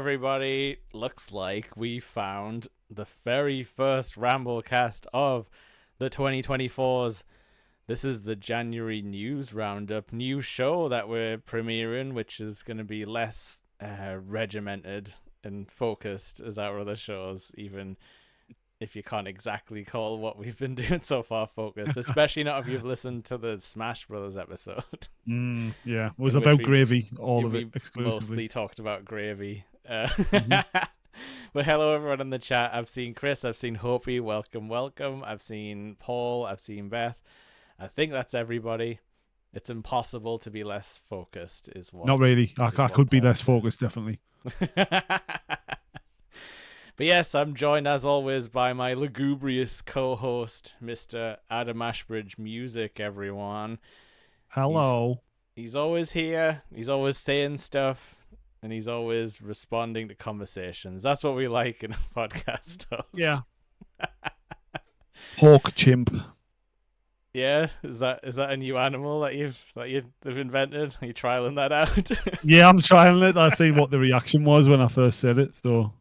everybody. Looks like we found the very first Ramblecast of the 2024s. This is the January news roundup, new show that we're premiering, which is going to be less regimented and focused as our other shows, even if you can't exactly call what we've been doing so far focused, especially not if you've listened to the Smash Brothers episode. Yeah, it was about gravy, all of it exclusively. Mostly talked about gravy. Mm-hmm. But hello everyone in the chat. I've seen Chris, I've seen Hopi, welcome. I've seen Paul, I've seen Beth. I think that's everybody. It's impossible to be less focused is what. Not really. I could be less focused, definitely. But yes, I'm joined as always by my lugubrious co-host, Mr. Adam Ashbridge Music, everyone. Hello. He's always here. He's always saying stuff. And he's always responding to conversations. That's what we like in a podcast host. Yeah. Hawk chimp. Yeah, is that a new animal that you've invented? Are you trialing that out? Yeah, I'm trying it. I see what the reaction was when I first said it. So,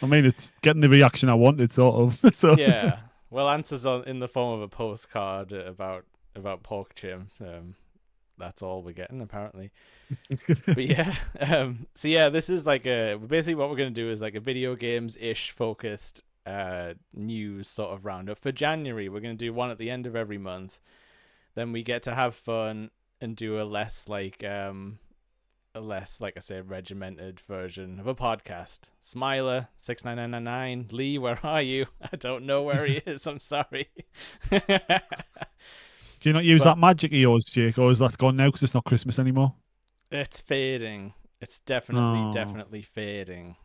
I mean, it's getting the reaction I wanted, sort of. So yeah. Well, answers in the form of a postcard about pork chim. That's all we're getting apparently. But yeah, so yeah, this is like basically what we're gonna do is like a video games ish focused news sort of roundup for January. We're gonna do one at the end of every month. Then we get to have fun and do a less like I say regimented version of a podcast. Smiler 69999 Lee, where are you? I don't know where he is. I'm sorry. Can you not use that magic of yours, Jake, or is that gone now because it's not Christmas anymore? It's fading. It's definitely fading.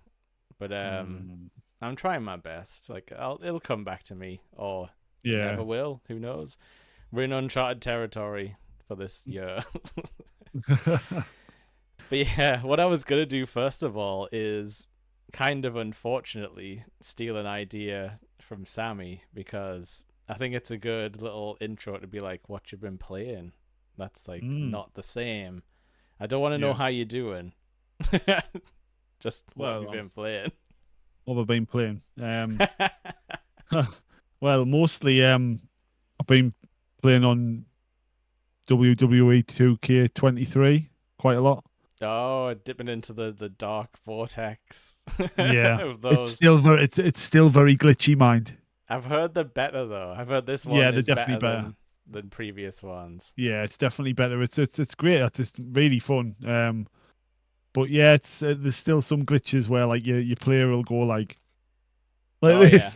But I'm trying my best. Like it'll come back to me, or it never will. Who knows? We're in uncharted territory for this year. But yeah, what I was gonna do first of all is kind of unfortunately steal an idea from Sammy, because I think it's a good little intro to be like, what you've been playing. That's like not the same. I don't want to know how you're doing. Just what you've been playing. What I've been playing. Well, mostly I've been playing on WWE 2K23 quite a lot. Oh, dipping into the dark vortex. Yeah, of those. It's still very glitchy, mind. I've heard they're better though. I've heard this one is definitely better than previous ones. Yeah, it's definitely better. It's great. It's just really fun. But yeah, it's there's still some glitches where like your player will go like this.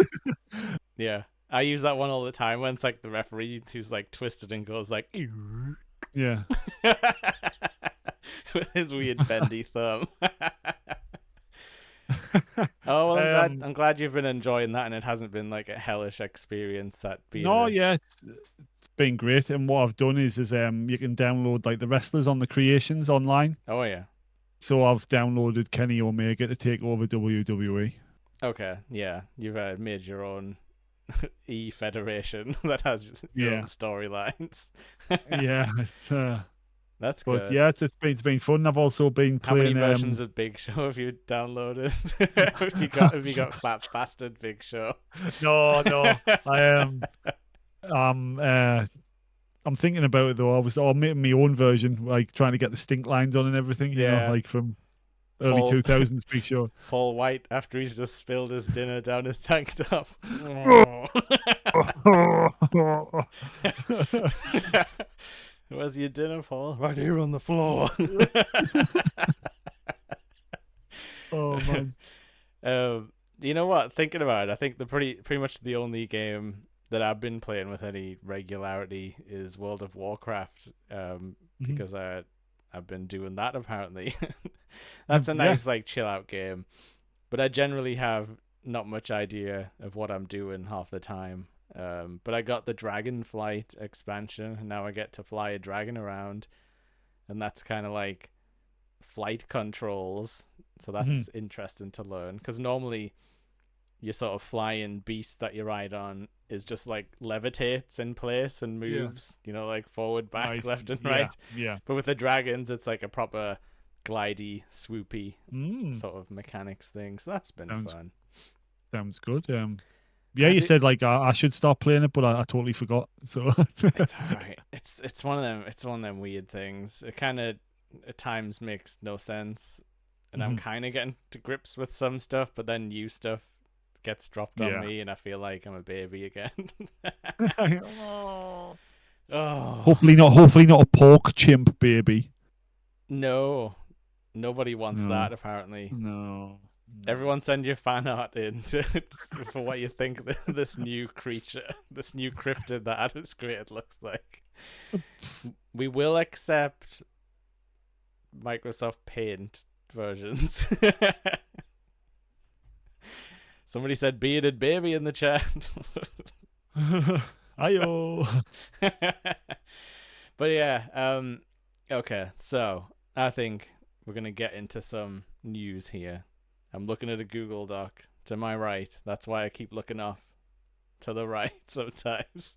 Yeah, I use that one all the time when it's like the referee who's like twisted and goes like, yeah, with his weird bendy thumb. Oh, well, I'm glad you've been enjoying that, and it hasn't been like a hellish experience. It's been great. And what I've done is you can download like the wrestlers on the creations online. Oh yeah. So I've downloaded Kenny Omega to take over WWE. Okay, yeah, you've made your own federation that has your own storylines. Yeah, that's good. But yeah, it's been fun. I've also been playing. How many versions of Big Show have you downloaded? have you got Fat Bastard Big Show? No, I'm thinking about it though. I'm making my own version, like trying to get the stink lines on and everything. You know, like from early 2000s Big Show. Paul White after he's just spilled his dinner down his tank top. Where's your dinner, Paul? Right here on the floor. Oh man. You know what? Thinking about it, I think the pretty much the only game that I've been playing with any regularity is World of Warcraft. Because I've been doing that apparently. That's a nice like chill out game. But I generally have not much idea of what I'm doing half the time. But I got the Dragonflight expansion, and now I get to fly a dragon around, and that's kind of like flight controls. So that's interesting to learn, because normally your sort of flying beast that you ride on is just like levitates in place and moves, you know, like forward, back, left and right. Yeah. But with the dragons, it's like a proper glidey, swoopy Mm. sort of mechanics thing. So that's been fun. Sounds good. Yeah, you said like I should start playing it, but I totally forgot. So it's alright. It's one of them. It's one of them weird things. It kind of at times makes no sense, and I'm kind of getting to grips with some stuff, but then new stuff gets dropped on me, and I feel like I'm a baby again. Oh, hopefully not a pork chimp baby. no, nobody wants No. that. Apparently, No. Everyone send your fan art in for what you think this new creature, this new cryptid that Adam's created looks like. We will accept Microsoft Paint versions. Somebody said bearded baby in the chat. Ayo. But yeah, okay, so I think we're gonna get into some news here. I'm looking at a Google Doc to my right. That's why I keep looking off to the right sometimes.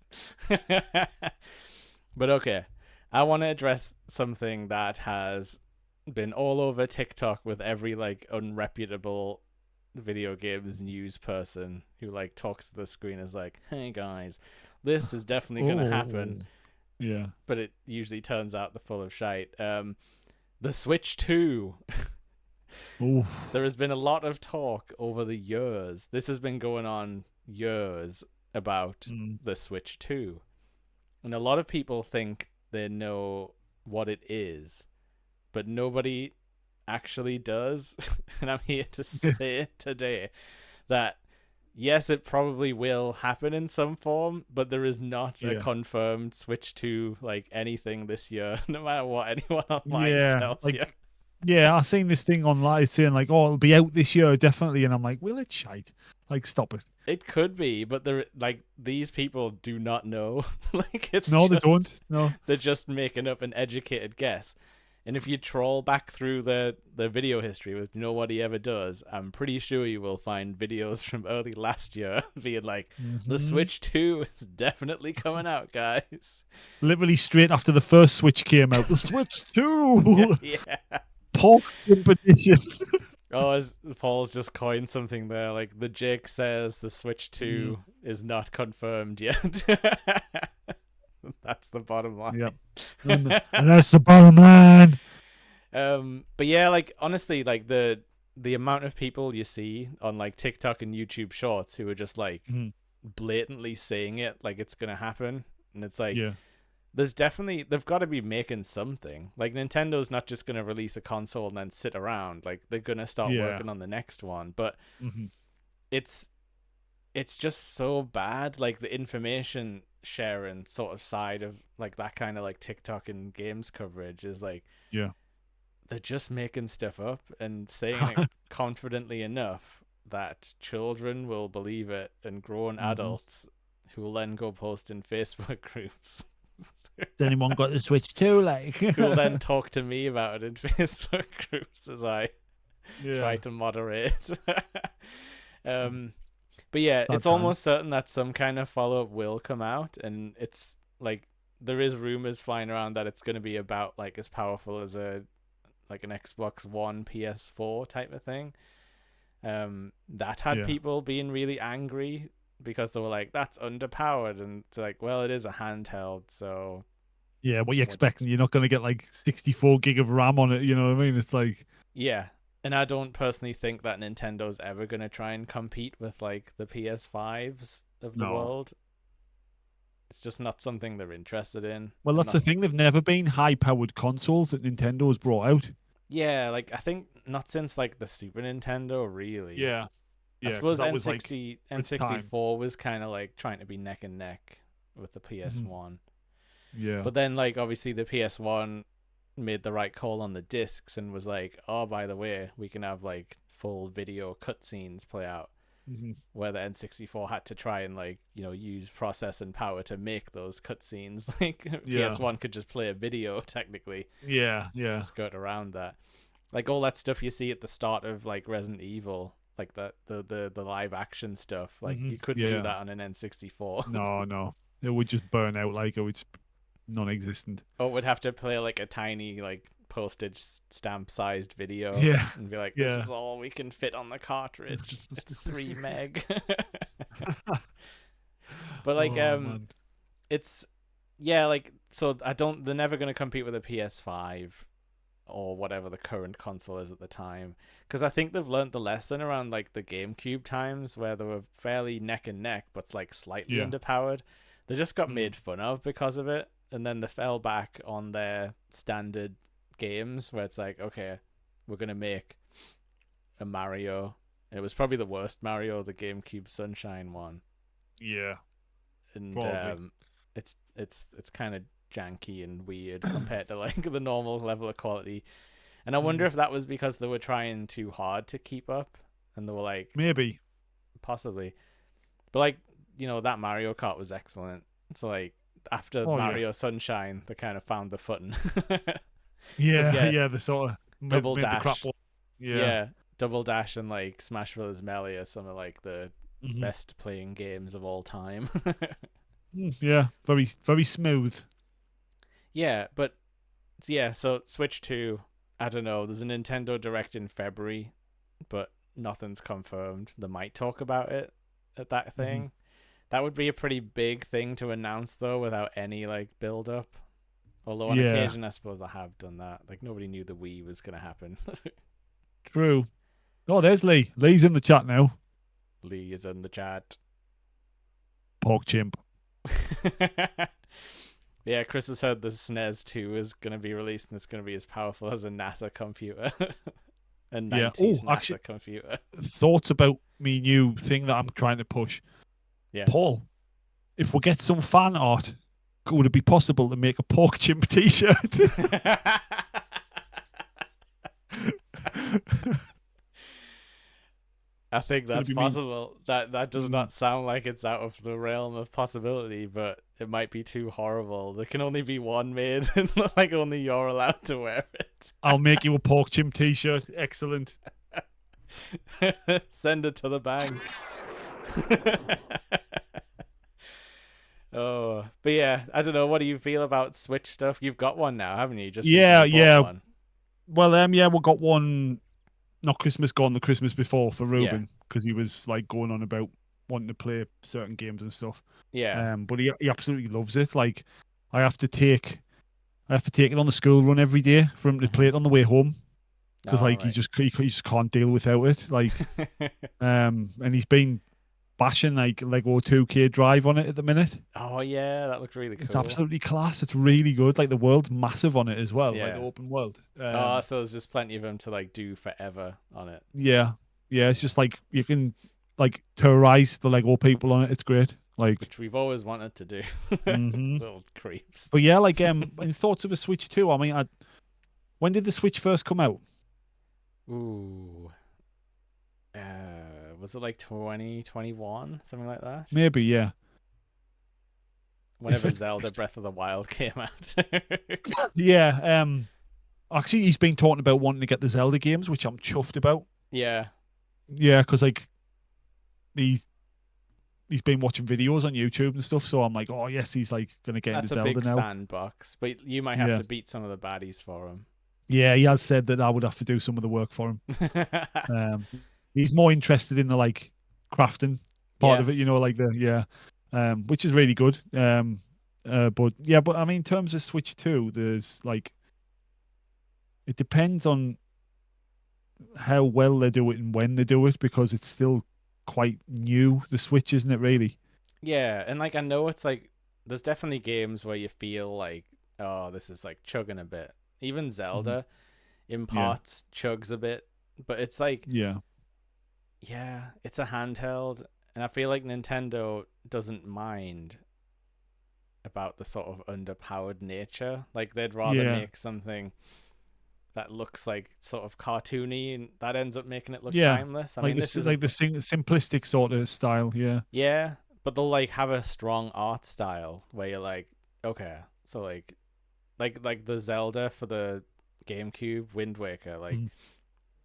But okay, I want to address something that has been all over TikTok with every like unreputable video games news person who like talks to the screen as like, hey guys, this is definitely gonna happen. Yeah. But it usually turns out they're full of shite. The Switch 2. There has been a lot of talk over the years. This has been going on years about the Switch 2. And a lot of people think they know what it is, but nobody actually does. And I'm here to say today that yes, it probably will happen in some form, but there is not a confirmed Switch 2 like anything this year, no matter what anyone online tells you. Yeah, I seen this thing online saying like, "Oh, it'll be out this year definitely," and I'm like, "Will it shite? Like, stop it." It could be, but they're like these people do not know. Like it's they don't. No, they're just making up an educated guess. And if you troll back through the video history with nobody ever does, I'm pretty sure you will find videos from early last year being like, the Switch 2 is definitely coming out, guys. Literally straight after the first Switch came out, the Switch 2. Yeah. Pork competition. Oh, as Paul's just coined something there, like the Jake says the Switch 2 is not confirmed yet. That's the bottom line. Yep. And that's the bottom line. But yeah, like honestly, like the amount of people you see on like TikTok and YouTube Shorts who are just like blatantly saying it like it's gonna happen, and it's like there's definitely they've got to be making something. Like Nintendo's not just gonna release a console and then sit around. Like they're gonna start working on the next one. But it's just so bad. Like the information sharing sort of side of like that kind of like TikTok and games coverage is like they're just making stuff up and saying it confidently enough that children will believe it, and grown adults who will then go post in Facebook groups. Has anyone got the Switch 2? Like, who will then talk to me about it in Facebook groups as I try to moderate. But yeah, it's almost certain that some kind of follow-up will come out, and it's like there is rumors flying around that it's going to be about like as powerful as an Xbox One, PS4 type of thing. That had people being really angry because they were like, that's underpowered, and it's like, well, it is a handheld, so what you expecting? You're not going to get like 64 gig of RAM on it, you know what I mean? It's like, and I don't personally think that Nintendo's ever going to try and compete with like the PS5s of the world. It's just not something they're interested in. Well, that's the thing. They've never been high-powered consoles that Nintendo's brought out. Yeah, like I think not since like the Super Nintendo, really. Yeah. I suppose N64 was kind of like trying to be neck and neck with the PS1. Yeah. But then like obviously the PS1 made the right call on the discs and was like, oh, by the way, we can have like full video cutscenes play out. Where the N64 had to try and like, you know, use processing power to make those cutscenes. Like PS1 could just play a video technically. Yeah. Skirt around that. Like all that stuff you see at the start of like Resident Evil, like the live action stuff. Like you couldn't do that on an N64. No. It would just burn out. Like it would non-existent. Or it would have to play like a tiny like postage stamp sized video Yeah, and be like, this yeah. is all we can fit on the cartridge. It's 3 meg. But like Oh man. it's yeah, like so I don't they're never gonna compete with a PS5 or whatever the current console is at the time, because I think they've learned the lesson around like the GameCube times where they were fairly neck and neck but like slightly Yeah. underpowered. They just got Mm. made fun of because of it, and then they fell back on their standard games where it's like, okay, we're gonna make a Mario. It was probably the worst Mario, the GameCube Sunshine one, Yeah. and Probably. it's kind of janky and weird compared to like the normal level of quality. And I wonder Mm. if that was because they were trying too hard to keep up, and they were like, Maybe. possibly. But like, that Mario Kart was excellent. So like after Oh yeah. Mario Sunshine, they kind of found the footing. Because Yeah, yeah, yeah. The sort of Double made the crap Dash, one. Yeah. yeah, Double Dash and like Smash Bros. Melee are some of like the Hmm. best playing games of all time. Yeah. Very, very smooth. Yeah, but yeah, so Switch 2, I don't know. There's a Nintendo Direct in February, but nothing's confirmed. They might talk about it at that thing. That would be a pretty big thing to announce, though, without any like build up. Although on Yeah. occasion, I suppose they have done that. Like nobody knew the Wii was gonna happen. True. Oh, there's Lee. Lee's in the chat now. Lee is in the chat. Pork chimp. Yeah, Chris has heard the SNES 2 is gonna be released, and it's gonna be as powerful as a NASA computer, a 90s Yeah. Oh, NASA actually, computer. thoughts about me new thing that I'm trying to push. Yeah. Paul, if we get some fan art, would it be possible to make a pork chimp T-shirt? I think that's be me. possible. That does not sound like it's out of the realm of possibility, but it might be too horrible. There can only be one made, and like only you're allowed to wear it. I'll make you a pork chimp T-shirt. Excellent. Send it to the bank. Oh, but yeah, I don't know. What do you feel about Switch stuff? You've got one now, haven't you? Just Yeah, recently bought yeah. one. Well, yeah, we got one. Not Christmas gone, the Christmas before for Yeah. Ruben, because he was like going on about wanting to play certain games and stuff. Yeah. But he absolutely loves it. Like, I have to take it on the school run every day for him to play it on the way home, because Oh, like he right. just can't deal without it. Like, and he's been bashing like Lego 2K Drive on it at the minute. Oh yeah, that looked really cool. It's absolutely class. It's really good. Like the world's massive on it as well. Like Yeah. the open world. Oh, so there's just plenty of them to like do forever on it. Yeah, yeah. It's just like you can like terrorize the Lego people on it. It's great. Like, Which we've always wanted to do. mhm. Little creeps. But yeah, like in thoughts of a Switch 2, I mean, when did the Switch first come out? Ooh. Was it like 2021? Something like that? Maybe, yeah. Whenever Zelda Breath of the Wild came out. Yeah. Actually, he's been talking about wanting to get the Zelda games, which I'm chuffed about. Yeah. Yeah, because like he's been watching videos on YouTube and stuff, so I'm like, oh yes, he's like gonna get That's into a Zelda big now. sandbox, but you might have Yeah. to beat some of the baddies for him. Yeah, he has said that I would have to do some of the work for him. He's more interested in the like crafting part of it, like which is really good. But I mean, in terms of Switch 2, there's like, it depends on how well they do it and when they do it, because it's still quite new, the Switch, isn't it, really? Yeah, and like I know it's like there's definitely games where you feel like, oh, this is like chugging a bit. Even Zelda in parts chugs a bit, but it's like Yeah, it's a handheld, and I feel like Nintendo doesn't mind about the sort of underpowered nature. Like they'd rather make something that looks like sort of cartoony, and that ends up making it look timeless. I like mean, this is like the simplistic sort of style. yeah, but they'll like have a strong art style where you're like, okay, so like the Zelda for the GameCube, Wind Waker, like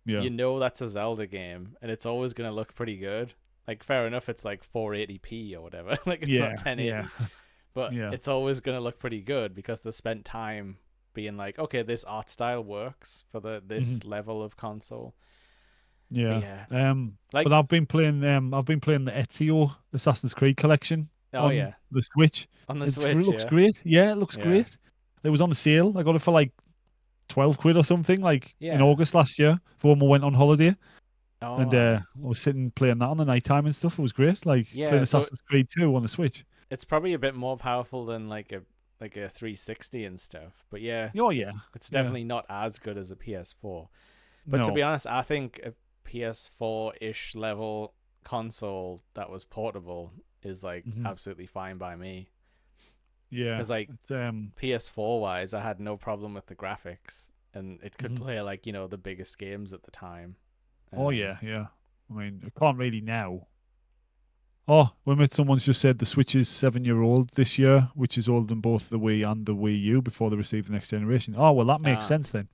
you know that's a Zelda game, and it's always gonna look pretty good. Like fair enough, it's like 480p or whatever, like it's not 1080, but it's always gonna look pretty good because they spent time being like, okay, this art style works for this level of console. But Yeah. yeah, But I've been playing the Ezio Assassin's Creed collection oh on yeah, the Switch. on the It Switch, looks yeah, great. Yeah, it looks yeah, great. It was on sale. I got it for like 12 quid or something, like in yeah. August last year, for when we went on holiday. Oh, And I was sitting playing that on the night time and stuff. It was great. Like playing yeah. So Assassin's Creed 2 on the Switch. it's probably a bit more powerful than like a 360 and stuff. But yeah, Oh yeah. it's Yeah. definitely not as good as a PS4. But to be No. honest, I think a PS4-ish level console that was portable is like absolutely fine by me. Yeah. Because like It's, PS4 wise, I had no problem with the graphics, and it could play like the biggest games at the time. oh yeah, yeah. I mean, I can't really now. Oh, someone's just said the Switch is 7-year-old this year, which is older than both the Wii and the Wii U before they receive the next generation. Oh well, that makes sense then.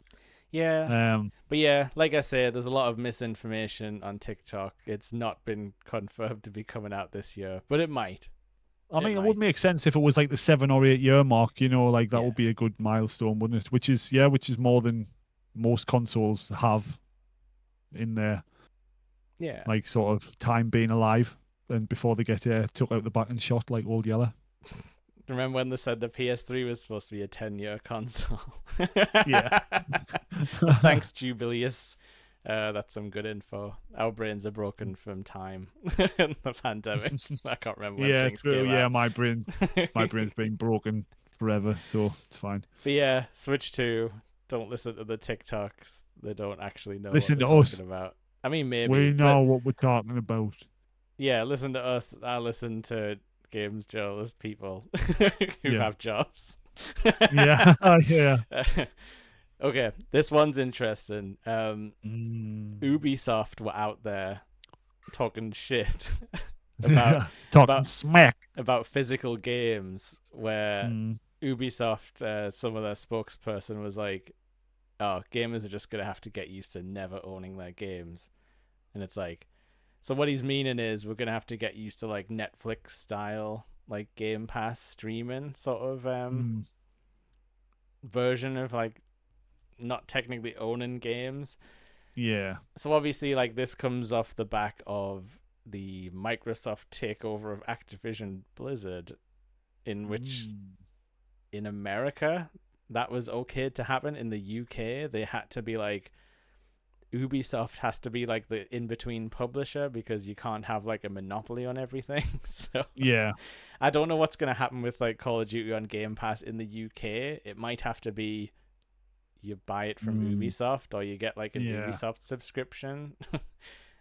Yeah. Um, But yeah, like I said, there's a lot of misinformation on TikTok. It's not been confirmed to be coming out this year, but it might. I mean, it would make sense if it was like the 7 or 8 year mark. Like that Yeah. would be a good milestone, wouldn't it? Which is more than most consoles have in their Yeah. like sort of time being alive, and before they get took out the back and shot like Old Yeller. Remember when they said the PS3 was supposed to be a 10-year console? Yeah. Thanks, Jubilius. That's some good info. Our brains are broken from time and the pandemic. I can't remember when things true. came Yeah, out. my brain's been broken forever, so it's fine. But yeah, Switch 2. Don't listen to the TikToks. They don't actually know Listen what to they're us. talking about. I mean, maybe. We know what we're talking about. Yeah, listen to us. I listen to games journalist people who have jobs. Yeah, yeah. Okay, this one's interesting. Ubisoft were out there talking shit talking smack about physical games, where Ubisoft, some of their spokesperson was like, "Oh, gamers are just gonna have to get used to never owning their games," and it's like, so what he's meaning is we're gonna have to get used to like Netflix style, like Game Pass streaming sort of version of like not technically owning games. Yeah. So obviously, like, this comes off the back of the Microsoft takeover of Activision Blizzard, in which in America that was okay to happen. In the UK, they had to be like, Ubisoft has to be like the in-between publisher because you can't have like a monopoly on everything. So yeah, I don't know what's going to happen with like Call of Duty on Game Pass in the UK. It might have to be you buy it from Ubisoft or you get like a Ubisoft subscription.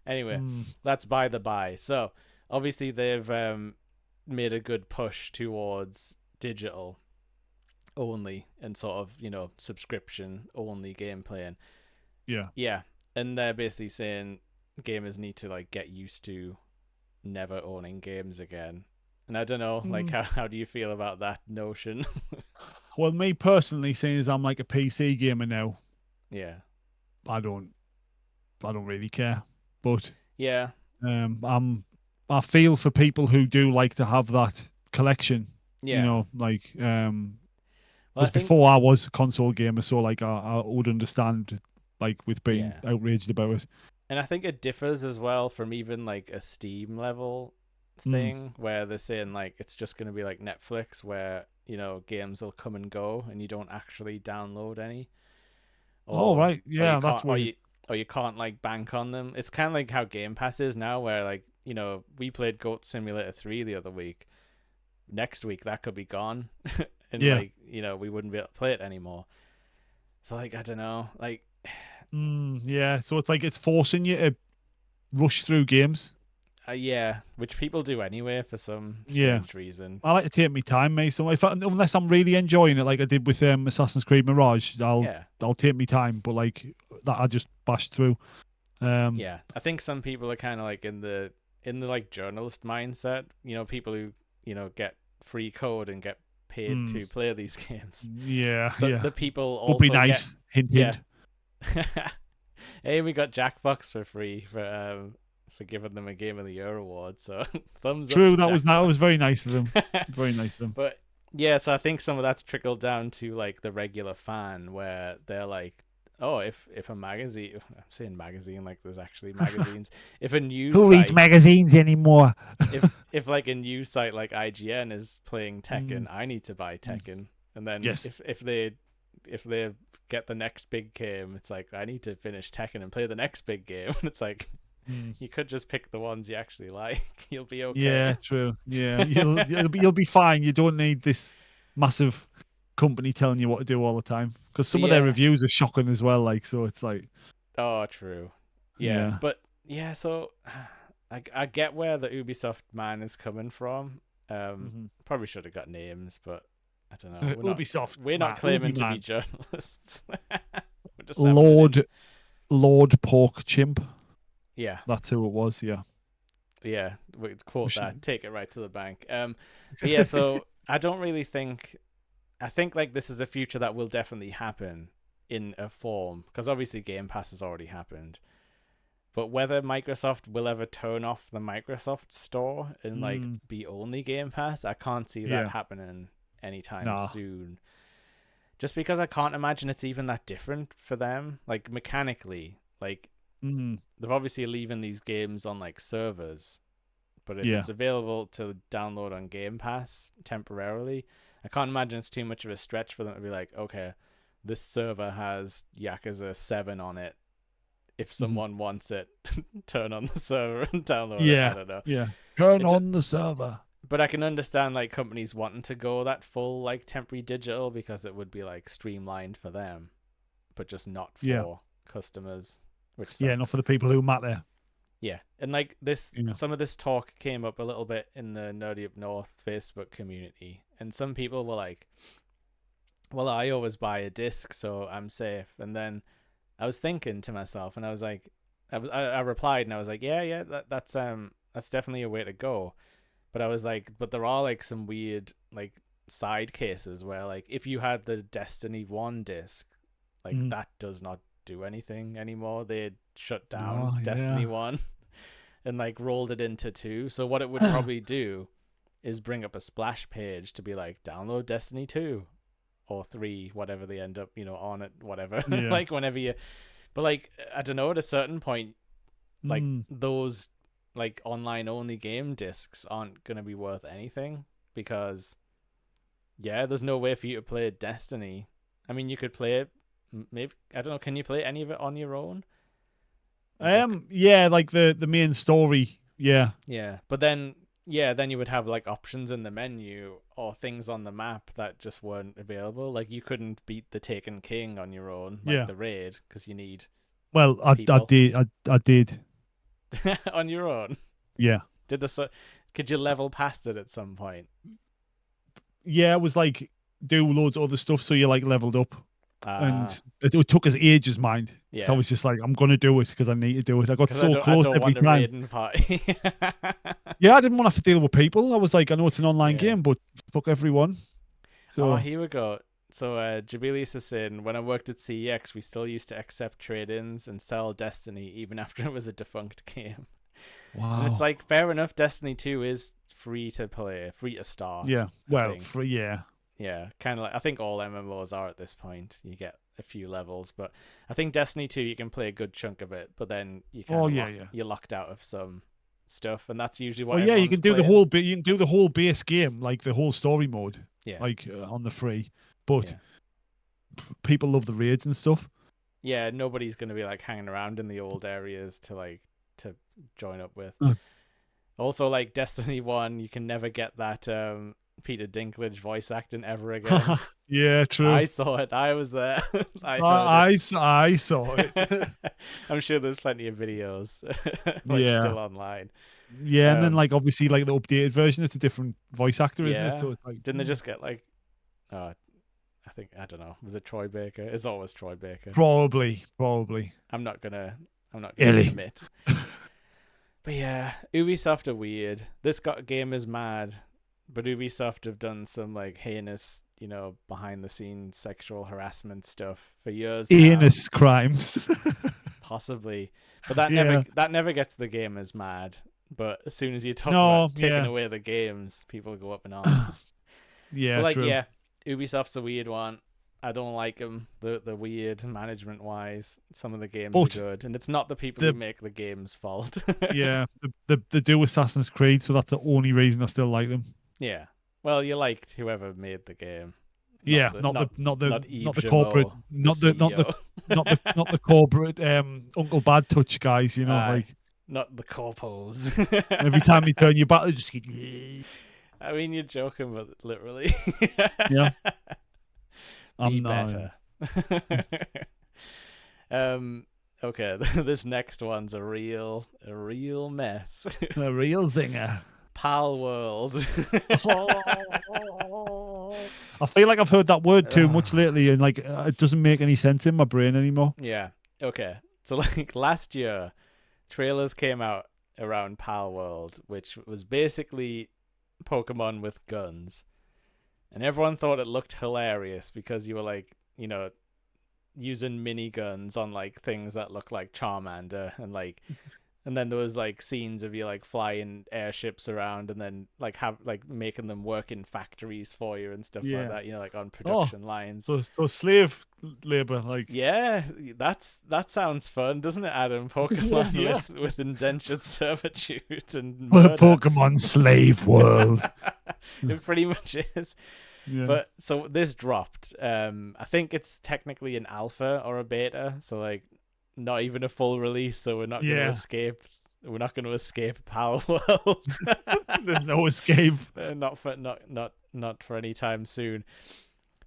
Anyway, that's by the by. So obviously they've made a good push towards digital only and sort of, subscription only gameplay. And yeah. And they're basically saying gamers need to like get used to never owning games again. And I don't know, like how do you feel about that notion? Well, me personally, seeing as I'm like a PC gamer now, yeah, I don't really care. But yeah, I feel for people who do like to have that collection. Yeah. Like Well, because before I was a console gamer, so like I would understand like with being outraged about it. And I think it differs as well from even like a Steam level thing where they're saying like it's just going to be like Netflix where games will come and go and you don't actually download any. Oh right, yeah, that's weird. Or you can't like bank on them. It's kind of like how Game Pass is now, where like we played Goat Simulator 3 the other week. Next week that could be gone, and like we wouldn't be able to play it anymore. So like I don't know, like yeah. So it's like it's forcing you to rush through games. Which people do anyway for some strange reason. I like to take my time, mate. So unless I'm really enjoying it, like I did with Assassin's Creed Mirage, I'll take my time. But like that, I just bashed through. I think some people are kind of like in the like journalist mindset. People who get free code and get paid to play these games. So the people also would be nice. Hint. Hey, we got Jackbox for free for giving them a Game of the Year award. So thumbs up. True, that was very nice of them. Very nice of them. But Yeah, so I think some of that's trickled down to like the regular fan, where they're like, oh, if a magazine, I'm saying magazine like there's actually magazines. If a news Who reads site, magazines anymore? if like a news site like IGN is playing Tekken, Mm, I need to buy Tekken. And then yes. if they get the next big game, it's like I need to finish Tekken and play the next big game. And it's like Mm. you could just pick the ones you actually like. You'll be Yeah, okay. true. Yeah, you'll be fine. You don't need this massive company telling you what to do all the time because some of their Yeah. reviews are shocking as well. Like, so it's like, Oh, true. Yeah, yeah, but yeah, so I get where the Ubisoft man is coming from. hmm Probably should have got names, but I don't know. Ubisoft, We're not man, claiming Ubi to be man, journalists. We're just having it in. Lord Pork Chimp. Yeah, That's who it was. Yeah. yeah. We quote Machine. that. Take it right to the bank. But yeah, so I don't really think. I think like this is a future that will definitely happen in a form because obviously Game Pass has already happened. But whether Microsoft will ever turn off the Microsoft store and like Mm, be only Game Pass, I can't see that yeah. happening anytime Nah. soon. Just because I can't imagine it's even that different for them, like mechanically. Like Mm, they're obviously leaving these games on like servers, but if yeah. it's available to download on Game Pass temporarily, I can't imagine it's too much of a stretch for them to be like, okay, this server has Yakuza 7 on it. If hmm someone wants it, turn on the server and download it. I Yeah. don't know. Yeah. Turn It just, on the server. but I can understand like companies wanting to go that full like temporary digital because it would be like streamlined for them, but just not Yeah. for customers, which Yeah. Not sucks. for the people who matter. Yeah, and like this, Yeah. some of this talk came up a little bit in the Nerdy Up North Facebook community, and some people were like, "Well, I always buy a disc, so I'm safe." And then I was thinking to myself, and I was like, I replied, and I was like, "Yeah, that's definitely a way to go." But I was like, but there are like some weird like side cases where like if you had the Destiny 1 disc, like Mm. that does not do anything anymore. They shut down Oh, Destiny yeah. 1 and like rolled it into 2. So what it would probably do is bring up a splash page to be like download Destiny 2 or 3, whatever they end up, on it, whatever. Yeah. Like whenever you, but like I don't know, at a certain point, like Mm. those like online only game discs aren't going to be worth anything because yeah, there's no way for you to play Destiny. I mean, you could play it, maybe, I don't know, can you play any of it on your own? Like Yeah, like the main story. Yeah. yeah, but then you would have like options in the menu or things on the map that just weren't available. Like you couldn't beat the Taken King on your own, like Yeah. the raid, because you need Well, I people did. I did. on your own. Yeah. Could you level past it at some point? Yeah, it was like do loads of other stuff so you like leveled up. And Ah, it took us ages, mind. So I yeah, was just like, I'm gonna do it because I need to do it. I got because I so don't I close don't every want a time. raiding party. Yeah, I didn't want to have to deal with people. I was like, I know it's an online Yeah. game, but fuck everyone. Oh, So here we go. So Jabilis is saying, when I worked at CEX, we still used to accept trade-ins and sell Destiny even after it was a defunct game. And it's wow. like, fair enough, Destiny 2 is free to play, free to start. Yeah. I Well, think. yeah. Yeah, kind of like, I think all MMOs are at this point. You get a few levels, but I think Destiny 2, you can play a good chunk of it, but then you kind Oh of yeah, yeah. you're locked out of some stuff, and that's usually what Well, yeah, you everyone's can do the playing. whole bit. You can do the whole base game, like the whole story mode, Yeah, like on the free. But yeah. people love the raids and stuff. Yeah, nobody's going to be like hanging around in the old areas to join up with. Uh. Also, like Destiny 1, you can never get that Peter Dinklage voice acting ever again. Yeah, true. I saw it. I was there. I heard I saw it. it. I'm sure there's plenty of videos like Yeah. still online. Yeah, and then like obviously like the updated version, it's a different voice actor, isn't Yeah. it? So it's like Didn't they just get like I don't know. Was it Troy Baker? It's always Troy Baker. probably. I'm not gonna Ellie. admit. But yeah, Ubisoft are weird. This game is mad, but Ubisoft have done some like heinous, behind the scenes sexual harassment stuff for years now. Heinous crimes. Possibly. But that Yeah. never gets the gamers mad. But as soon as you talk No, about taking yeah. away the games, people go up in arms. So Yeah, like, true. yeah, Ubisoft's a weird one. I don't like them. The weird management wise. Some of the games are But good, and it's not the people who the make the game's fault. yeah, they do Assassin's Creed, so that's the only reason I still like them. Yeah. Well, you liked whoever made the game, not Yeah, the not not not Yves the corporate, Jameau, the CEO. not the corporate Uncle Bad Touch guys. You know, Aye, like not the corpos. every time you turn your back, they just I mean, you're joking, but literally. yeah. Be I'm not. better. um. Okay, this next one's a real mess. A real zinger. Pal World. I feel like I've heard that word too much lately, and like it doesn't make any sense in my brain anymore. Yeah. Okay. So like last year, trailers came out around Pal World, which was basically Pokemon with guns, and everyone thought it looked hilarious because you were like, using miniguns on like things that look like Charmander, and then there was like scenes of you like flying airships around and then like making them work in factories for you and stuff like that, like on production lines. So slave labor, like Yeah, that sounds fun, doesn't it, Adam? Pokemon yeah. with indentured servitude and murder. Pokemon slave world. It pretty much is. Yeah. But so this dropped. I think it's technically an alpha or a beta, so like not even a full release. So we're not going to escape. We're not going to escape Pal World. There's no escape. Not for any time soon.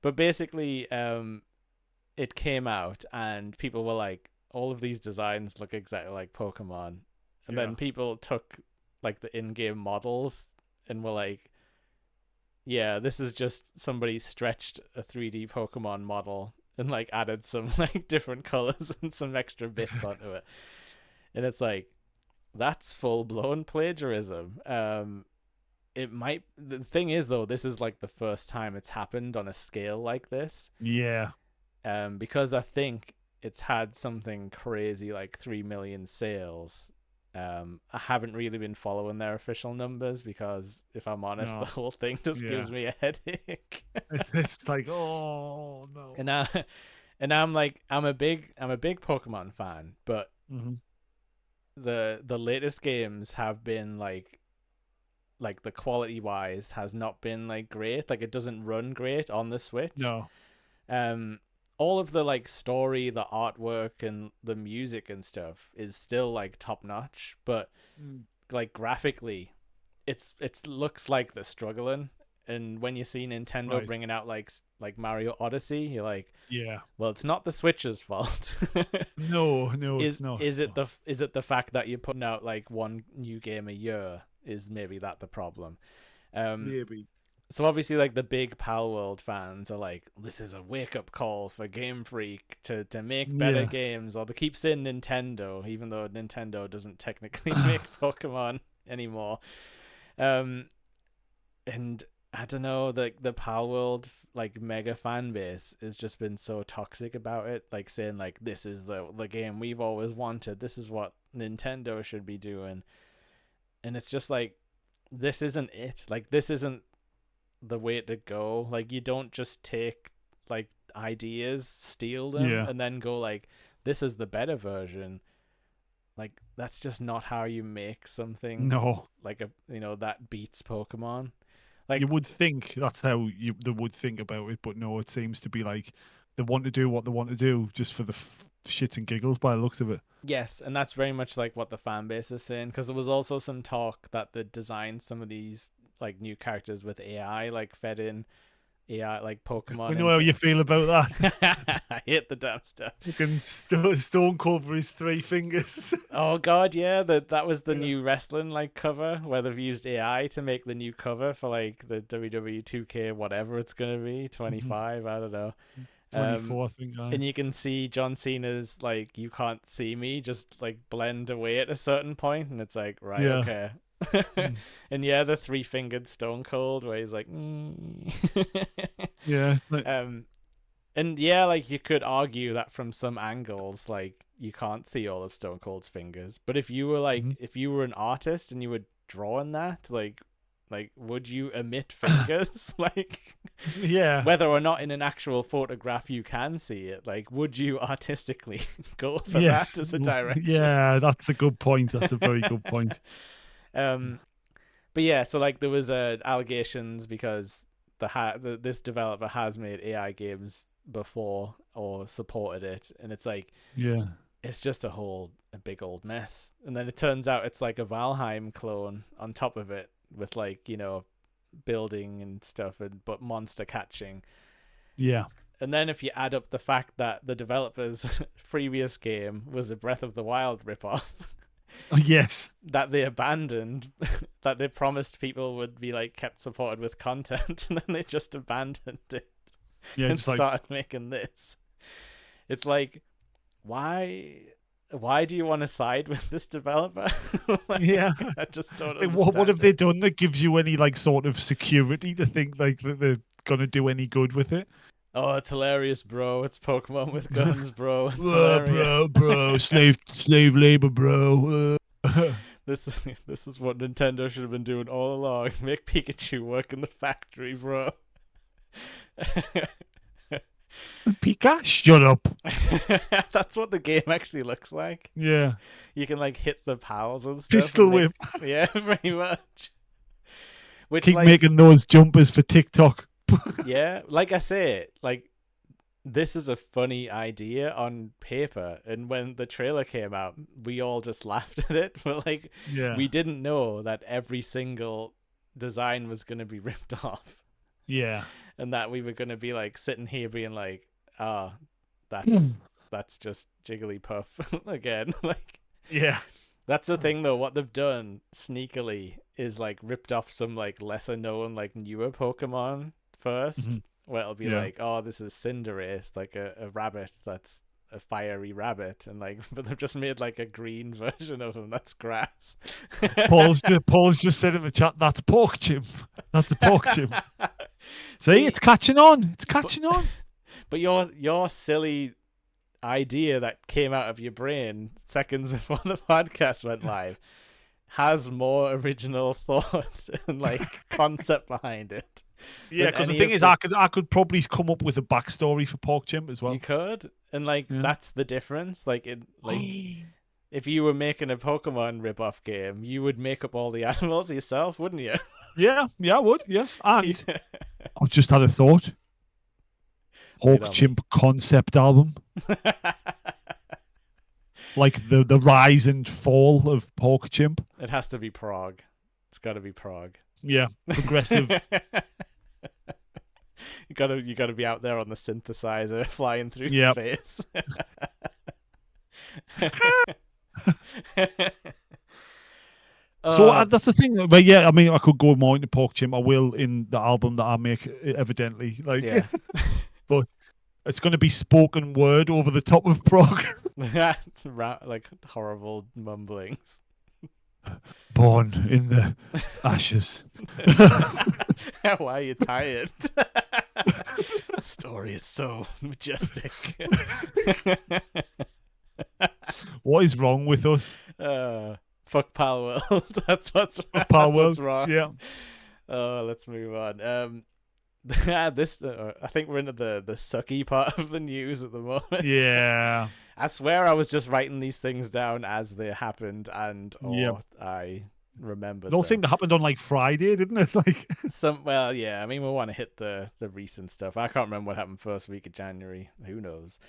But basically, it came out and people were like, all of these designs look exactly like Pokemon, and then people took like the in-game models and were like, yeah, this is just somebody stretched a 3D Pokemon model and like added some like different colors and some extra bits onto it. And it's like, that's full-blown plagiarism. The thing is though, this is like the first time it's happened on a scale like this. Yeah. Because I think it's had something crazy like 3 million sales. I haven't really been following their official numbers because, if I'm honest, the whole thing just gives me a headache. It's like, oh no. And I'm like, I'm a big Pokemon fan, but the latest games have been like the quality wise has not been like great. Like it doesn't run great on the Switch. No. All of the like story, the artwork, and the music and stuff is still like top notch, but like graphically, it looks like they're struggling. And when you see Nintendo bringing out like Mario Odyssey, you're like, yeah, well, it's not the Switch's fault. No, it's not. Is it the fact that you're putting out like one new game a year? Is maybe that the problem? Maybe. So obviously, like the big Pal World fans are like, this is a wake up call for Game Freak to make better games, or they keep saying Nintendo, even though Nintendo doesn't technically make Pokemon anymore. And I don't know, the Pal World like mega fan base has just been so toxic about it, like saying like, this is the game we've always wanted, this is what Nintendo should be doing, and it's just like, this isn't it. Like this isn't the way to go. Like you don't just take like ideas, steal them, and then go like, this is the better version. Like that's just not how you make something. No, like that beats Pokemon. Like you would think that's how they would think about it, but no, it seems to be like they want to do what they want to do just for the shits and giggles by the looks of it. Yes, and that's very much like what the fan base is saying, because there was also some talk that they designed some of these like new characters with AI, like fed in AI, like Pokemon. We know how you feel about that. I hate the damn stuff. Fucking Stone Cold for his 3 fingers. Oh god, yeah, that was the new wrestling like cover where they've used AI to make the new cover for like the WWE 2K whatever it's gonna be, 25. I don't know. 24, I think. And you can see John Cena's like, you can't see me, just like blend away at a certain point, and it's like, right, okay. And the 3-fingered Stone Cold where he's like yeah, and like you could argue that from some angles like you can't see all of Stone Cold's fingers, but if you were like if you were an artist and you were drawing that, like Like, would you emit fingers? Like, Yeah. whether or not in an actual photograph you can see it, like, would you artistically go for Yes. that as a direction? Yeah, that's a good point. That's a very good point. But yeah, so like there was allegations because this developer has made AI games before or supported it, and it's like, Yeah. it's just a big old mess. And then it turns out it's like a Valheim clone on top of it with like, you know, building and stuff, but monster catching. Yeah. And then if you add up the fact that the developer's previous game was a Breath of the Wild ripoff, Yes. that they abandoned, that they promised people would be like kept supported with content, and then they just abandoned it and started making this. It's like, why do you want to side with this developer? Like, yeah, I just don't like, understand. what have they done that gives you any like sort of security to think like that they're gonna do any good with it? Oh, it's hilarious, bro. It's Pokemon with guns, bro. It's hilarious. bro, slave labor, bro. This is what Nintendo should have been doing all along. Make Pikachu work in the factory, bro. Pika, shut up. That's what the game actually looks like. Yeah. You can like hit the pals and stuff. Pistol whip. Yeah, pretty much. Which, keep like, making those jumpers for TikTok. Yeah, like I say, like, this is a funny idea on paper, and when the trailer came out, we all just laughed at it. But like, we didn't know that every single design was going to be ripped off. Yeah. And that we were going to be like sitting here being like, that's just Jigglypuff again. Like, yeah, that's the thing though. What they've done sneakily is like ripped off some like lesser known, like newer Pokemon first, where it'll be like, oh, this is Cinderace, like a rabbit that's a fiery rabbit, and like, but they've just made like a green version of him that's grass. Paul's just said in the chat, that's pork chimp. That's a pork chimp. See, it's catching on. It's catching on. But your silly idea that came out of your brain seconds before the podcast went live has more original thought and like concept behind it. Yeah, because the thing is, I could probably come up with a backstory for pork chimp as well. You could, and like that's the difference. Like if you were making a Pokemon rip-off game, you would make up all the animals yourself, wouldn't you? Yeah, I would. Yeah, and I've just had a thought. Pork chimp concept album. Like the rise and fall of pork chimp. It has to be prog. It's got to be prog. Yeah, progressive. You gotta be out there on the synthesizer, flying through space. So that's the thing. But yeah, I mean, I could go more into pork chimp. I will in the album that I make, evidently. Like, but it's going to be spoken word over the top of prog. Like horrible mumblings. Born in the ashes. Why are you tired? The story is so majestic. What is wrong with us? Fuck Palworld. That's what's wrong. Yeah. Let's move on. This I think we're into the sucky part of the news at the moment. Yeah. I swear I was just writing these things down as they happened, and I remembered. It all seemed to happen on like Friday, didn't it? Like well, yeah. I mean, we want to hit the recent stuff. I can't remember what happened first week of January. Who knows?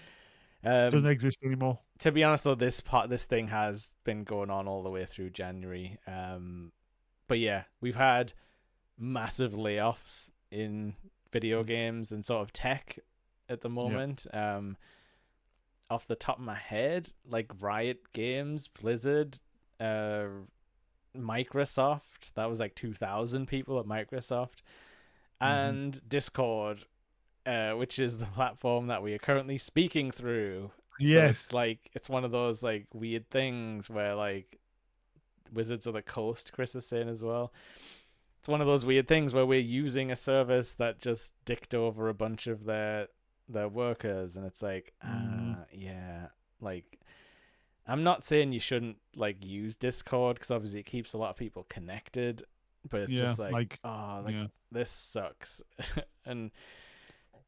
Doesn't exist anymore. To be honest, though, this thing has been going on all the way through January. But yeah, we've had massive layoffs in video games and sort of tech at the moment. Off the top of my head, like Riot Games, Blizzard, Microsoft, that was like 2,000 people at Microsoft, and Discord, which is the platform that we are currently speaking through. Yes. So it's like, it's one of those like weird things where like Wizards of the Coast, Chris is saying as well. It's one of those weird things where we're using a service that just dicked over a bunch of their workers, and it's like, yeah, like, I'm not saying you shouldn't like use Discord, because obviously it keeps a lot of people connected but it's Yeah, just like, oh, like yeah. this sucks. And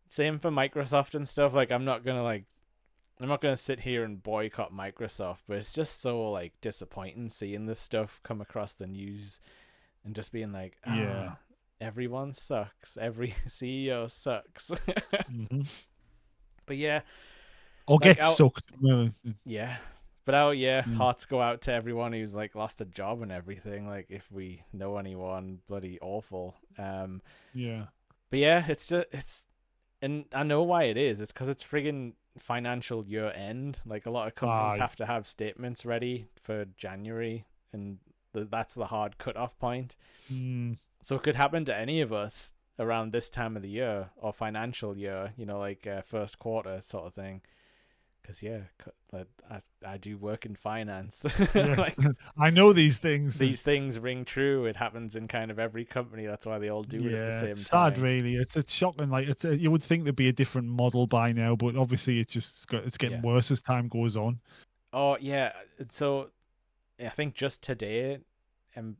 same for Microsoft and stuff. Like I'm not gonna sit here and boycott Microsoft, but it's just so like disappointing seeing this stuff come across the news and just being like, Yeah. everyone sucks. Every CEO sucks. Mm-hmm. But yeah, Or like get sucked. yeah. But hearts go out to everyone who's like lost a job and everything. Like if we know anyone, bloody awful. Yeah. But yeah, and I know why it is. It's because it's friggin' financial year end. Like a lot of companies have to have statements ready for January, and that's the hard cutoff point. So it could happen to any of us around this time of the year or financial year, like first quarter sort of thing. Because I do work in finance. Yes. Like, I know these things. These things ring true. It happens in kind of every company. That's why they all do it at the same it's time. sad, really. It's shocking. Like you would think there'd be a different model by now, but obviously it's getting worse as time goes on. Oh yeah. So I think just today,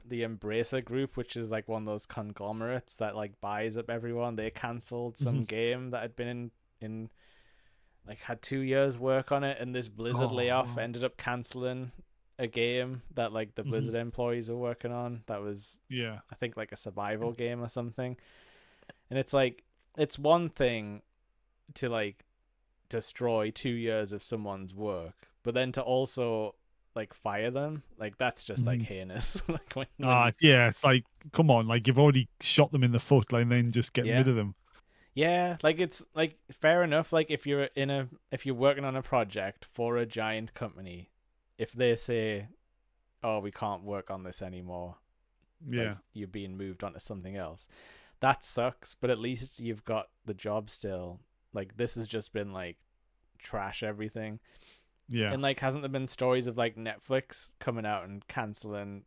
the Embracer Group, which is like one of those conglomerates that like buys up everyone, they cancelled some game that had been in like had 2 years work on it, and this Blizzard layoff ended up canceling a game that like the Blizzard employees were working on. That was I think like a survival game or something. And it's like, it's one thing to like destroy 2 years of someone's work, but then to also like fire them, like that's just like heinous. Like it's like, come on, like you've already shot them in the foot, like, and then just getting rid of them. Yeah, like it's like fair enough. Like if you're working on a project for a giant company, if they say, "Oh, we can't work on this anymore," like you're being moved on to something else, that sucks. But at least you've got the job still. Like this has just been like trash everything. Yeah. And like, hasn't there been stories of like Netflix coming out and canceling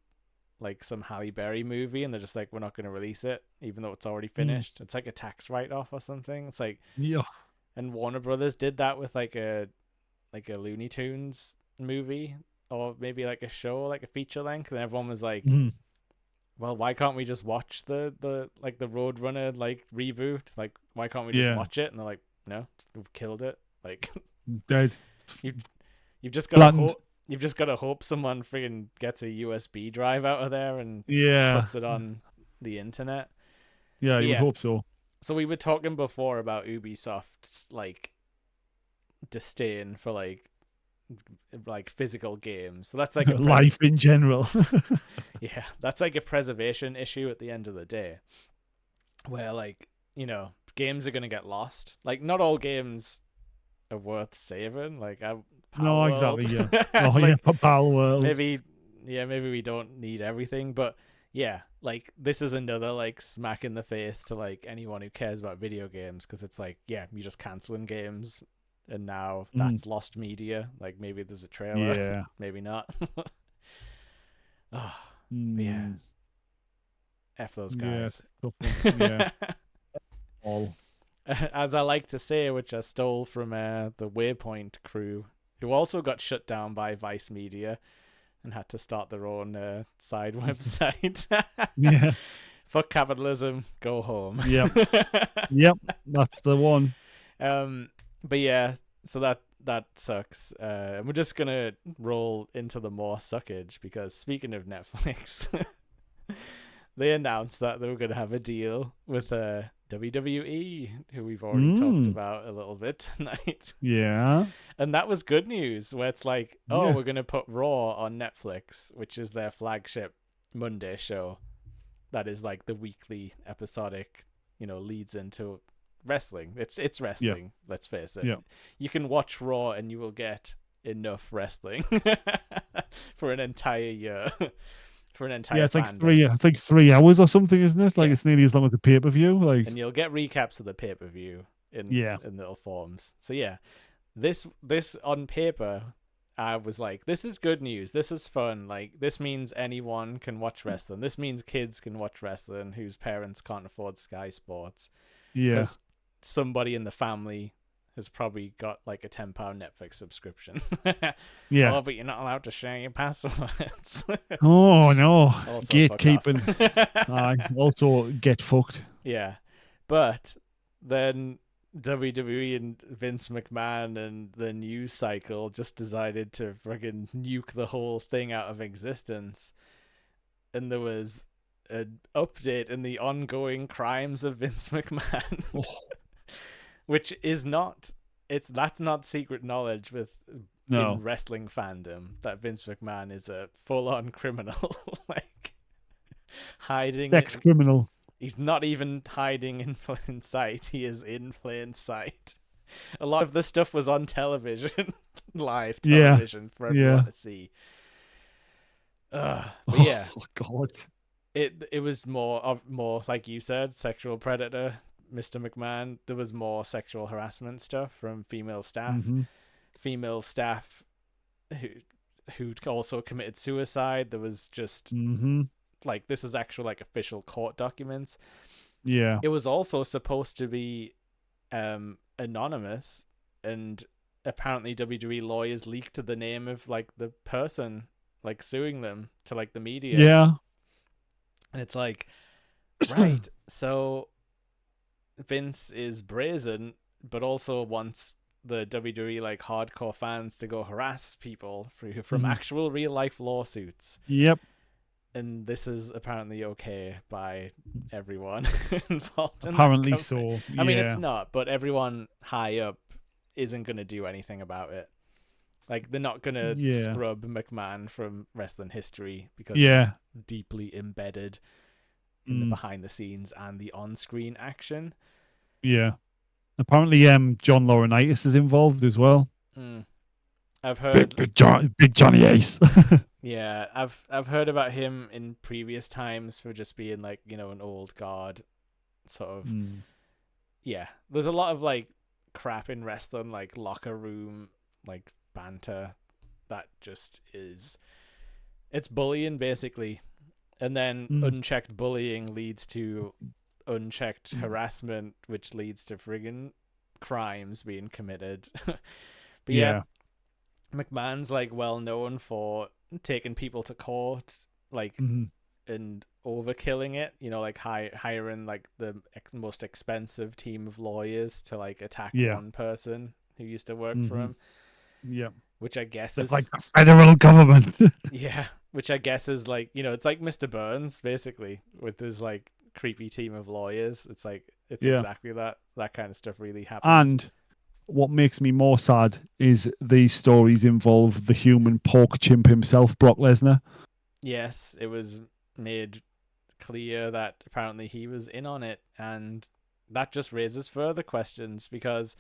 like some Halle Berry movie, and they're just like, we're not going to release it even though it's already finished. It's like a tax write-off or something. It's like, and Warner Brothers did that with like a Looney Tunes movie, or maybe like a show, like a feature length, and everyone was like, well, why can't we just watch the Roadrunner like reboot? Like why can't we just watch it? And they're like, no, we've killed it. Like dead. You've just got to hope. You've just got to hope someone friggin' gets a USB drive out of there and puts it on the internet. Yeah, you would hope so. So we were talking before about Ubisoft's like disdain for like physical games. So that's like a life in general. Yeah, that's like a preservation issue at the end of the day, where like, games are gonna get lost. Like not all games are worth saving. Like no, exactly. Yeah. Pal World. Maybe we don't need everything, but yeah, like this is another like smack in the face to like anyone who cares about video games, because it's like, you're just canceling games, and now that's lost media. Like maybe there's a trailer, maybe not. Yeah, F those guys. All. As I like to say, which I stole from the Waypoint crew, who also got shut down by Vice Media and had to start their own side website. Fuck capitalism, go home. Yep, that's the one. But yeah, so that sucks. And we're just gonna roll into the more suckage, because speaking of Netflix, they announced that they were gonna have a deal with WWE, who we've already talked about a little bit tonight. Yeah. And that was good news, where it's like, we're going to put Raw on Netflix, which is their flagship Monday show. That is like the weekly episodic, leads into wrestling. It's wrestling, let's face it. You can watch Raw and you will get enough wrestling for an entire year. For an entire it's like 3 hours or something, isn't it? Like it's nearly as long as a pay-per-view. Like, and you'll get recaps of the pay-per-view in little forms. So yeah, this on paper, I was like, this is good news. This is fun. Like this means anyone can watch wrestling. This means kids can watch wrestling whose parents can't afford Sky Sports. Yeah, because somebody in the family has probably got like a £10 Netflix subscription. Yeah. Oh, but you're not allowed to share your passwords. Oh no, Also, gatekeeping. fuck off. Also get fucked. Yeah, but then WWE and Vince McMahon and the news cycle just decided to friggin' nuke the whole thing out of existence, and there was an update in the ongoing crimes of Vince McMahon, which is not that's not secret knowledge in wrestling fandom that Vince McMahon is a full-on criminal, like hiding sex criminal. He's not even hiding in plain sight. He is in plain sight. A lot of the stuff was on television, live television for everyone to see. But yeah. Oh God. It was more like you said, sexual predator, Mr. McMahon. There was more sexual harassment stuff from female staff. Mm-hmm. Female staff who'd also committed suicide. There was just like, this is actual like official court documents. Yeah. It was also supposed to be anonymous, and apparently WWE lawyers leaked the name of like the person like suing them to like the media. Yeah. And it's like, right, so Vince is brazen, but also wants the WWE like hardcore fans to go harass people from actual real life lawsuits. Yep. And this is apparently okay by everyone involved in apparently that so. I mean, it's not, but everyone high up isn't going to do anything about it. Like, they're not going to scrub McMahon from wrestling history because he's deeply embedded in the behind the scenes and the on-screen action. Yeah. Apparently John Laurinaitis is involved as well. I've heard Big Johnny Ace. Yeah, I've heard about him in previous times for just being like, you know, an old guard sort of. Yeah, there's a lot of like crap in wrestling, like locker room like banter that just it's bullying basically, and then unchecked bullying leads to unchecked harassment, which leads to friggin' crimes being committed. But yeah, McMahon's like well known for taking people to court, like and overkilling it, you know, like hiring like the most expensive team of lawyers to like attack one person who used to work for him. Which I guess is like the federal government. Which I guess is like, you know, it's like Mr. Burns basically with his like creepy team of lawyers. It's like exactly that kind of stuff really happens. And what makes me more sad is these stories involve the human pork chimp himself, Brock Lesnar. Yes, it was made clear that apparently he was in on it, and that just raises further questions because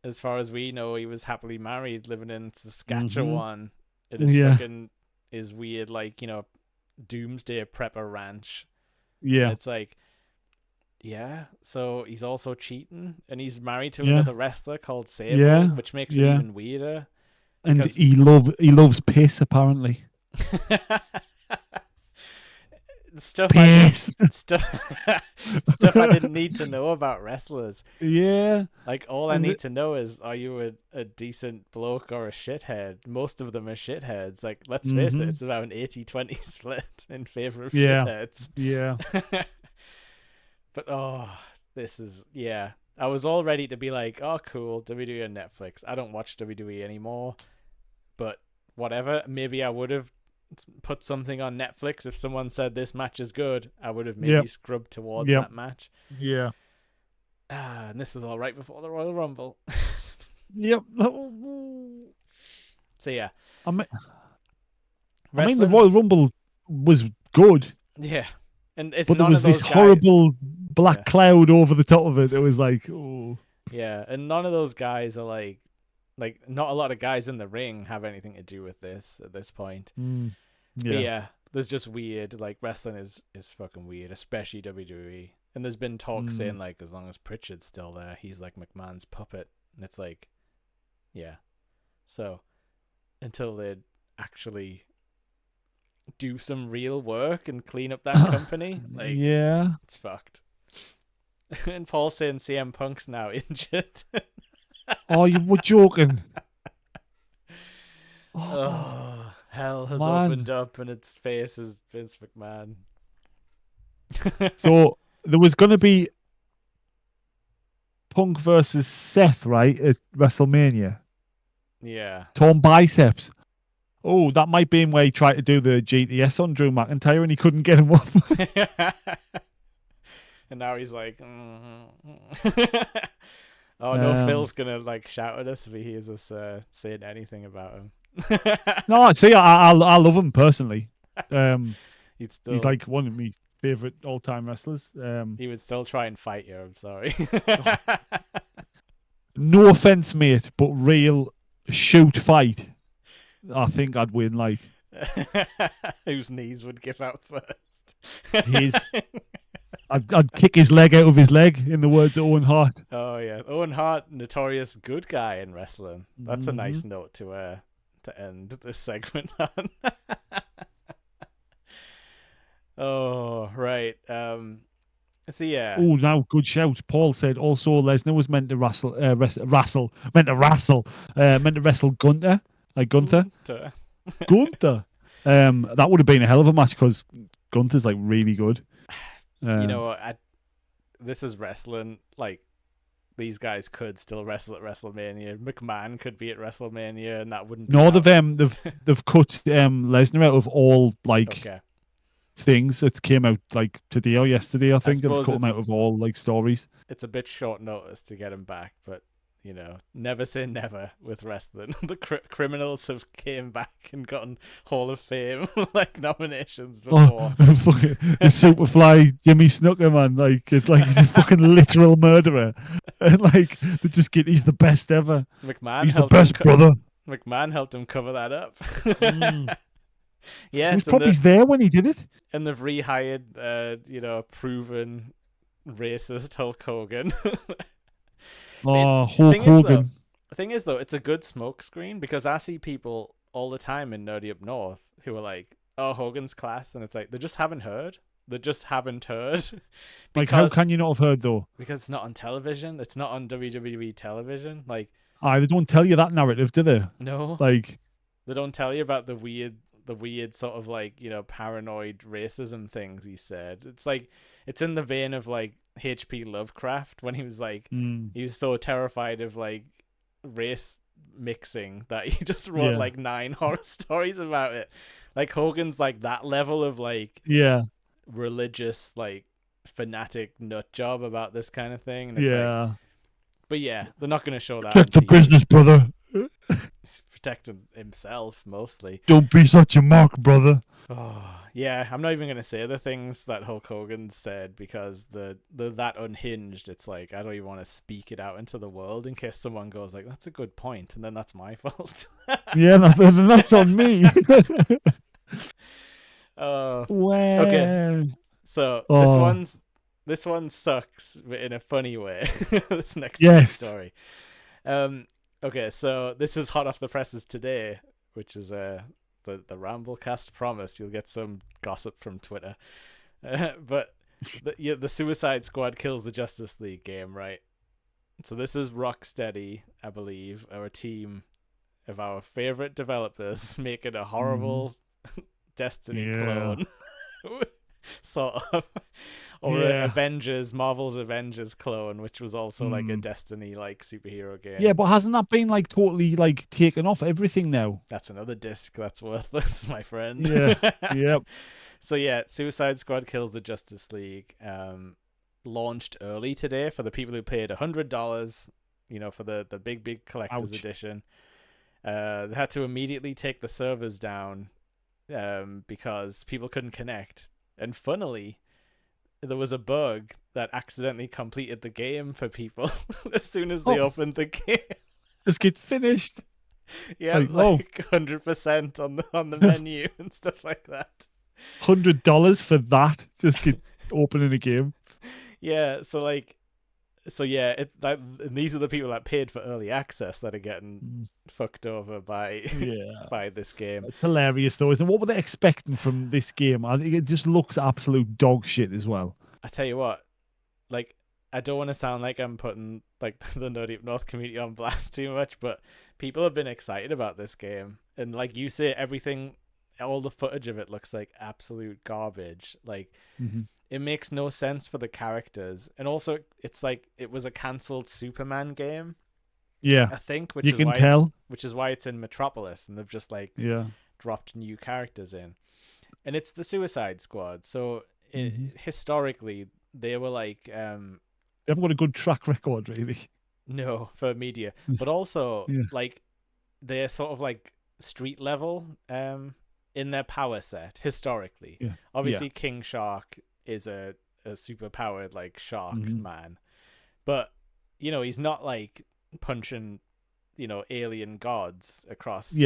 as far as we know, he was happily married living in Saskatchewan. It is fucking is weird, like, you know, doomsday prepper ranch. And it's like, so he's also cheating, and he's married to another wrestler called Sable, which makes it even weirder. And he loves piss, apparently. Stuff I didn't need to know about wrestlers. Like, all I need to know is, are you a decent bloke or a shithead? Most of them are shitheads. Like, let's face it, it's about an 80-20 split in favor of shitheads. But this is I was all ready to be like, oh cool, WWE and Netflix. I don't watch WWE anymore, but whatever. Maybe I would have put something on Netflix if someone said this match is good. I would have maybe scrubbed towards that match. And this was all right before the Royal Rumble. So yeah, I mean the Royal Rumble was good. And it's but there none was of those this horrible black cloud over the top of it. It was like, and none of those guys are like not a lot of guys in the ring have anything to do with this at this point. But there's just weird, like, wrestling is fucking weird, especially WWE. And there's been talk saying like, as long as Pritchard's still there, he's like McMahon's puppet, and it's like, so until they actually do some real work and clean up that company, like, it's fucked. And Paul's saying CM Punk's now injured. Oh, you were joking. Oh, hell has Man. opened up and its face is Vince McMahon. So there was going to be Punk versus Seth, right, at WrestleMania. Yeah. Torn biceps. Oh, that might be where he tried to do the GTS on Drew McIntyre and he couldn't get him up. And now he's like, oh no, Phil's gonna like shout at us if he hears us saying anything about him. No, see, I love him personally. He's Still, like one of my favorite all-time wrestlers. he would still try and fight you. I'm sorry. No offense, mate, but real shoot fight. I think I'd win. Like whose knees would give out first? His. I'd kick his leg out of his leg, in the words of Owen Hart. Oh yeah, Owen Hart, notorious good guy in wrestling. That's a nice note to end this segment on. Oh right. So yeah. Oh, now good shout. Paul said also Lesnar was meant to wrestle Gunther, like Gunther. Gunther. That would have been a hell of a match because Gunther's like really good. You know, this is wrestling. Like, these guys could still wrestle at WrestleMania. McMahon could be at WrestleMania, and that wouldn't. No, they've cut Lesnar out of all things that came out like today or yesterday. I think they've cut him out of all like stories. It's a bit short notice to get him back, but you know, never say never with wrestling. The criminals have came back and gotten Hall of Fame like nominations before. Oh, fucking the Superfly Jimmy Snooker, man, like he's a fucking literal murderer, and like he's the best ever. He's the best brother. McMahon helped him cover that up. Yes, he was probably there when he did it. And they've rehired, proven racist Hulk Hogan. Hulk Hogan. The thing is, though, it's a good smokescreen because I see people all the time in Nerdy Up North who are like, oh, Hogan's class. And it's like, they just haven't heard. Like, how can you not have heard, though? Because it's not on television. It's not on WWE television. Like, they don't tell you that narrative, do they? No. Like, they don't tell you about the weird sort of like, paranoid racism things he said. It's like, it's in the vein of like H.P. Lovecraft when he was like, he was so terrified of like race mixing that he just wrote like 9 horror stories about it. Like Hogan's like that level of like religious like fanatic nut job about this kind of thing. And it's like, but yeah, they're not going to show that. Protect the business, brother. Protecting himself mostly. Don't be such a mark, brother. Oh yeah, I'm not even gonna say the things that Hulk Hogan said because they're that unhinged. It's like I don't even want to speak it out into the world in case someone goes like, "That's a good point," and then that's my fault. Yeah, that's on me. Okay. So this one sucks, but in a funny way. This next story. Okay, so this is hot off the presses today, which is the Ramblecast promise. You'll get some gossip from Twitter. But the Suicide Squad kills the Justice League game, right? So this is Rocksteady, I believe, or a team of our favorite developers making a horrible Destiny clone. Sort of. Or Marvel's Avengers clone, which was also like a Destiny like superhero game. Yeah, but hasn't that been like totally like taken off everything now? That's another disc that's worthless, my friend. Yeah. Yep. So yeah, Suicide Squad kills the Justice League. Launched early today for the people who paid $100, for the big collector's edition. They had to immediately take the servers down because people couldn't connect. And funnily, there was a bug that accidentally completed the game for people as soon as they opened the game. Just get finished. Yeah, like 100% on the menu and stuff like that. $100 for that? Just get opening a game. Yeah, these are the people that paid for early access that are getting fucked over by this game. It's hilarious though, isn't it? What were they expecting from this game? I think it just looks absolute dog shit as well. I tell you what, like, I don't want to sound like I'm putting like the Nerdy Up North community on blast too much, but people have been excited about this game, and like you say, everything, all the footage of it looks like absolute garbage. Like it makes no sense for the characters, and also it's like it was a cancelled Superman game. Yeah, I think, you can tell. which is why it's in Metropolis, and they've just like dropped new characters in, and it's the Suicide Squad. So historically, they were like, they haven't got a good track record, really. No, for media, but also like they're sort of like street level, in their power set historically. Yeah. Obviously, King Shark is a super powered like shark man, but you know he's not like punching, you know, alien gods across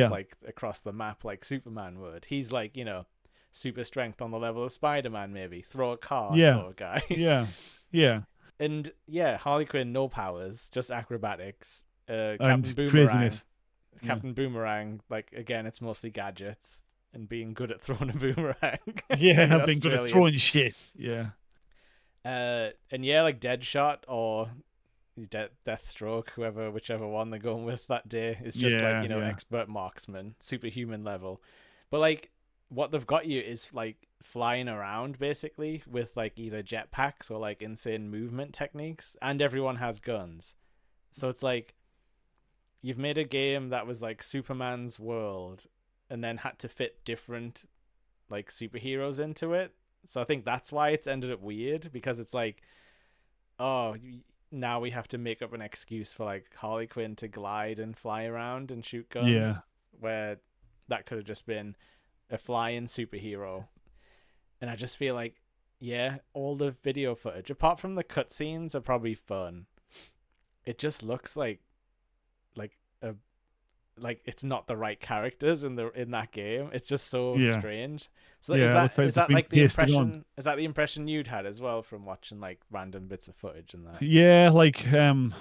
across the map like Superman would. He's like, you know, super strength on the level of Spider-Man, maybe throw a car sort of guy. Yeah. And Harley Quinn, no powers, just acrobatics. Captain And Boomerang, craziness. Captain Boomerang, like again, it's mostly gadgets and being good at throwing a boomerang. Yeah, being good at throwing shit. Yeah. And like Deadshot or Deathstroke, whichever one they're going with that day, is just like, you know, expert marksman, superhuman level. But like what they've got you is like flying around basically with like either jetpacks or like insane movement techniques, and everyone has guns. So it's like you've made a game that was like Superman's world and then had to fit different like superheroes into it. So I think that's why it's ended up weird, because it's like, oh, now we have to make up an excuse for like Harley Quinn to glide and fly around and shoot guns, where that could have just been a flying superhero. And I just feel like, all the video footage, apart from the cutscenes, are probably fun. It just looks like it's not the right characters in that game. It's just so strange. So is that like the impression? Is that the impression you'd had as well from watching like random bits of footage and that? Yeah, like I've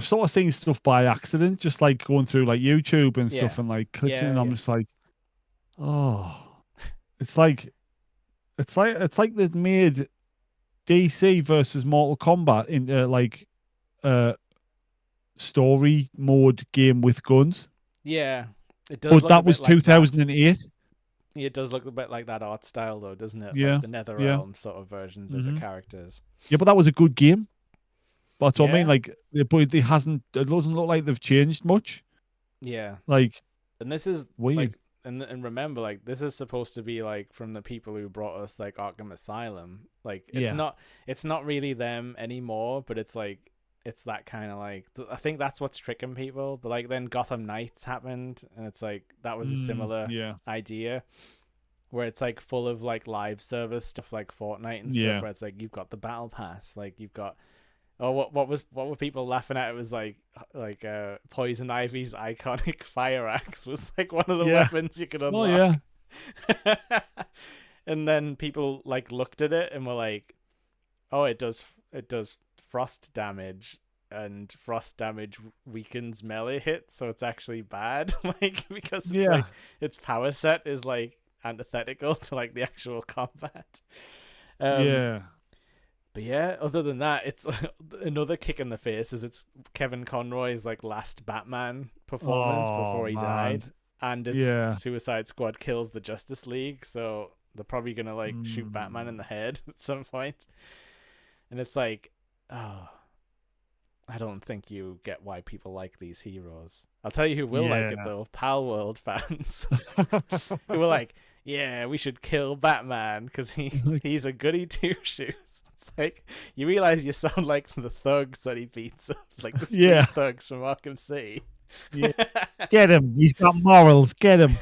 sort of seen stuff by accident, just like going through like YouTube and stuff and like clicking, and I'm just like, oh, it's like they've made DC versus Mortal Kombat into like story mode game with guns. Yeah, it does. But that was 2008. Yeah, it does look a bit like that art style, though, doesn't it? Yeah, like the NetherRealm sort of versions of the characters. Yeah, but that was a good game. That's what I mean. Like, but it doesn't look like they've changed much. Yeah, like, and this is weird. Like, and remember, like, this is supposed to be like from the people who brought us like Arkham Asylum. Like, it's not really them anymore, but it's like. It's that kind of like, I think that's what's tricking people. But like then Gotham Knights happened, and it's like that was a similar idea, where it's like full of like live service stuff like Fortnite and stuff, where it's like you've got the battle pass, like you've got what were people laughing at? It was like Poison Ivy's iconic fire axe was like one of the weapons you could unlock. And then people like looked at it and were like, oh, it does frost damage, and frost damage weakens melee hits, so it's actually bad. Like, because it's like its power set is like antithetical to like the actual combat. But other than that, it's another kick in the face. Is it's Kevin Conroy's like last Batman performance before he died, and it's Suicide Squad kills the Justice League, so they're probably gonna like shoot Batman in the head at some point. And it's like, oh, I don't think you get why people like these heroes. I'll tell you who will like it, though. Pal World fans. Who were like, yeah, we should kill Batman because he's a goody two-shoes. It's like, you realize you sound like the thugs that he beats up. Like the street thugs from Arkham City. Yeah. Get him. He's got morals. Get him.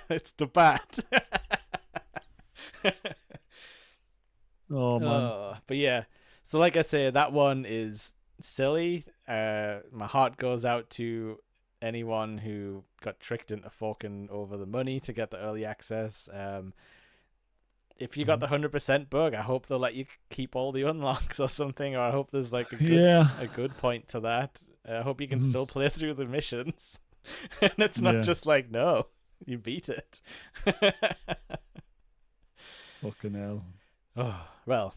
It's the Bat. Oh, man. But yeah. So like I say, that one is silly. My heart goes out to anyone who got tricked into forking over the money to get the early access. If you got the 100% bug, I hope they'll let you keep all the unlocks or something, or I hope there's like a good point to that. I hope you can still play through the missions. And it's not just like, no, you beat it. Fucking hell. Oh, well.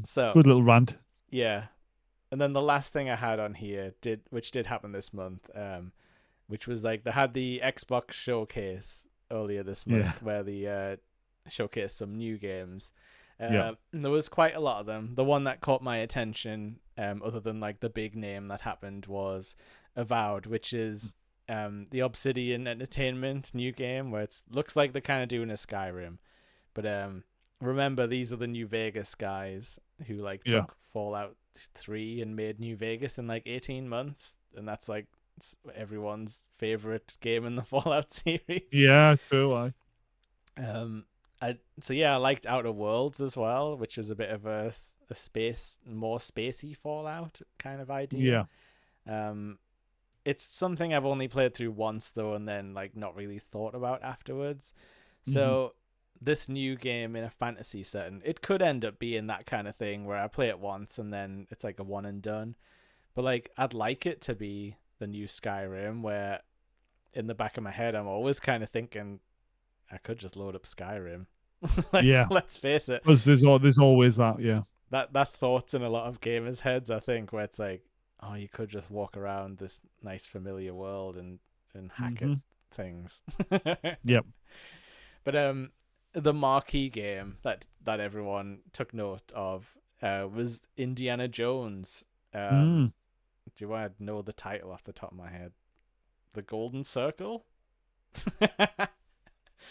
So good little rant. Yeah. And then the last thing I had on here which did happen this month, which was like they had the Xbox showcase earlier this month where they showcased some new games. And there was quite a lot of them. The one that caught my attention, other than like the big name that happened, was Avowed, which is the Obsidian Entertainment new game where it looks like they're kind of doing a Skyrim. But remember, these are the New Vegas guys who like took Fallout 3 and made New Vegas in like 18 months, and that's like everyone's favorite game in the Fallout series. Yeah, true. I liked Outer Worlds as well, which was a bit of a more spacey Fallout kind of idea. It's something I've only played through once though, and then like not really thought about afterwards. So this new game in a fantasy setting, it could end up being that kind of thing where I play it once and then it's like a one and done. But like I'd like it to be the new Skyrim, where in the back of my head I'm always kind of thinking I could just load up Skyrim. Let's face it. Because there's always that, That thought's in a lot of gamers' heads, I think, where it's like, oh, you could just walk around this nice familiar world and hack at things. Yep. But the marquee game that everyone took note of was Indiana Jones. Do I know the title off the top of my head? The Golden Circle?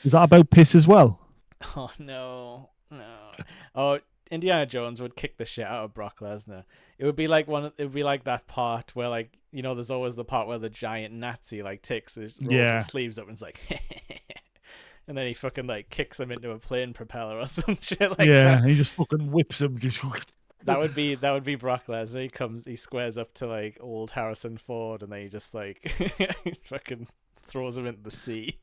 Is that about piss as well? Oh, no. Oh, Indiana Jones would kick the shit out of Brock Lesnar. It would be like that part where, like, you know, there's always the part where the giant Nazi like rolls his sleeves up and is like and then he fucking like kicks him into a plane propeller or some shit like that. Yeah, and he just fucking whips him. That would be Brock Lesnar. He squares up to like old Harrison Ford, and then he just like fucking throws him into the sea.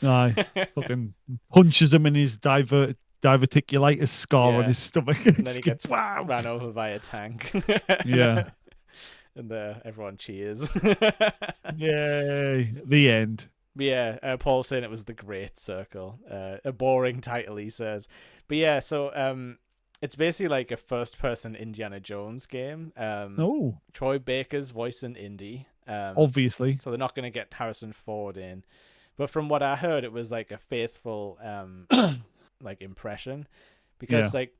Aye, fucking punches him in his diverticulitis scar on his stomach. And then he gets ran over by a tank. Yeah. And everyone cheers. Yay. The end. Yeah, Paul's saying it was the Great Circle. A boring title, he says. But yeah, so it's basically like a first-person Indiana Jones game. Troy Baker's voicing Indy. Obviously. So they're not going to get Harrison Ford in. But from what I heard, it was like a faithful like impression. Because like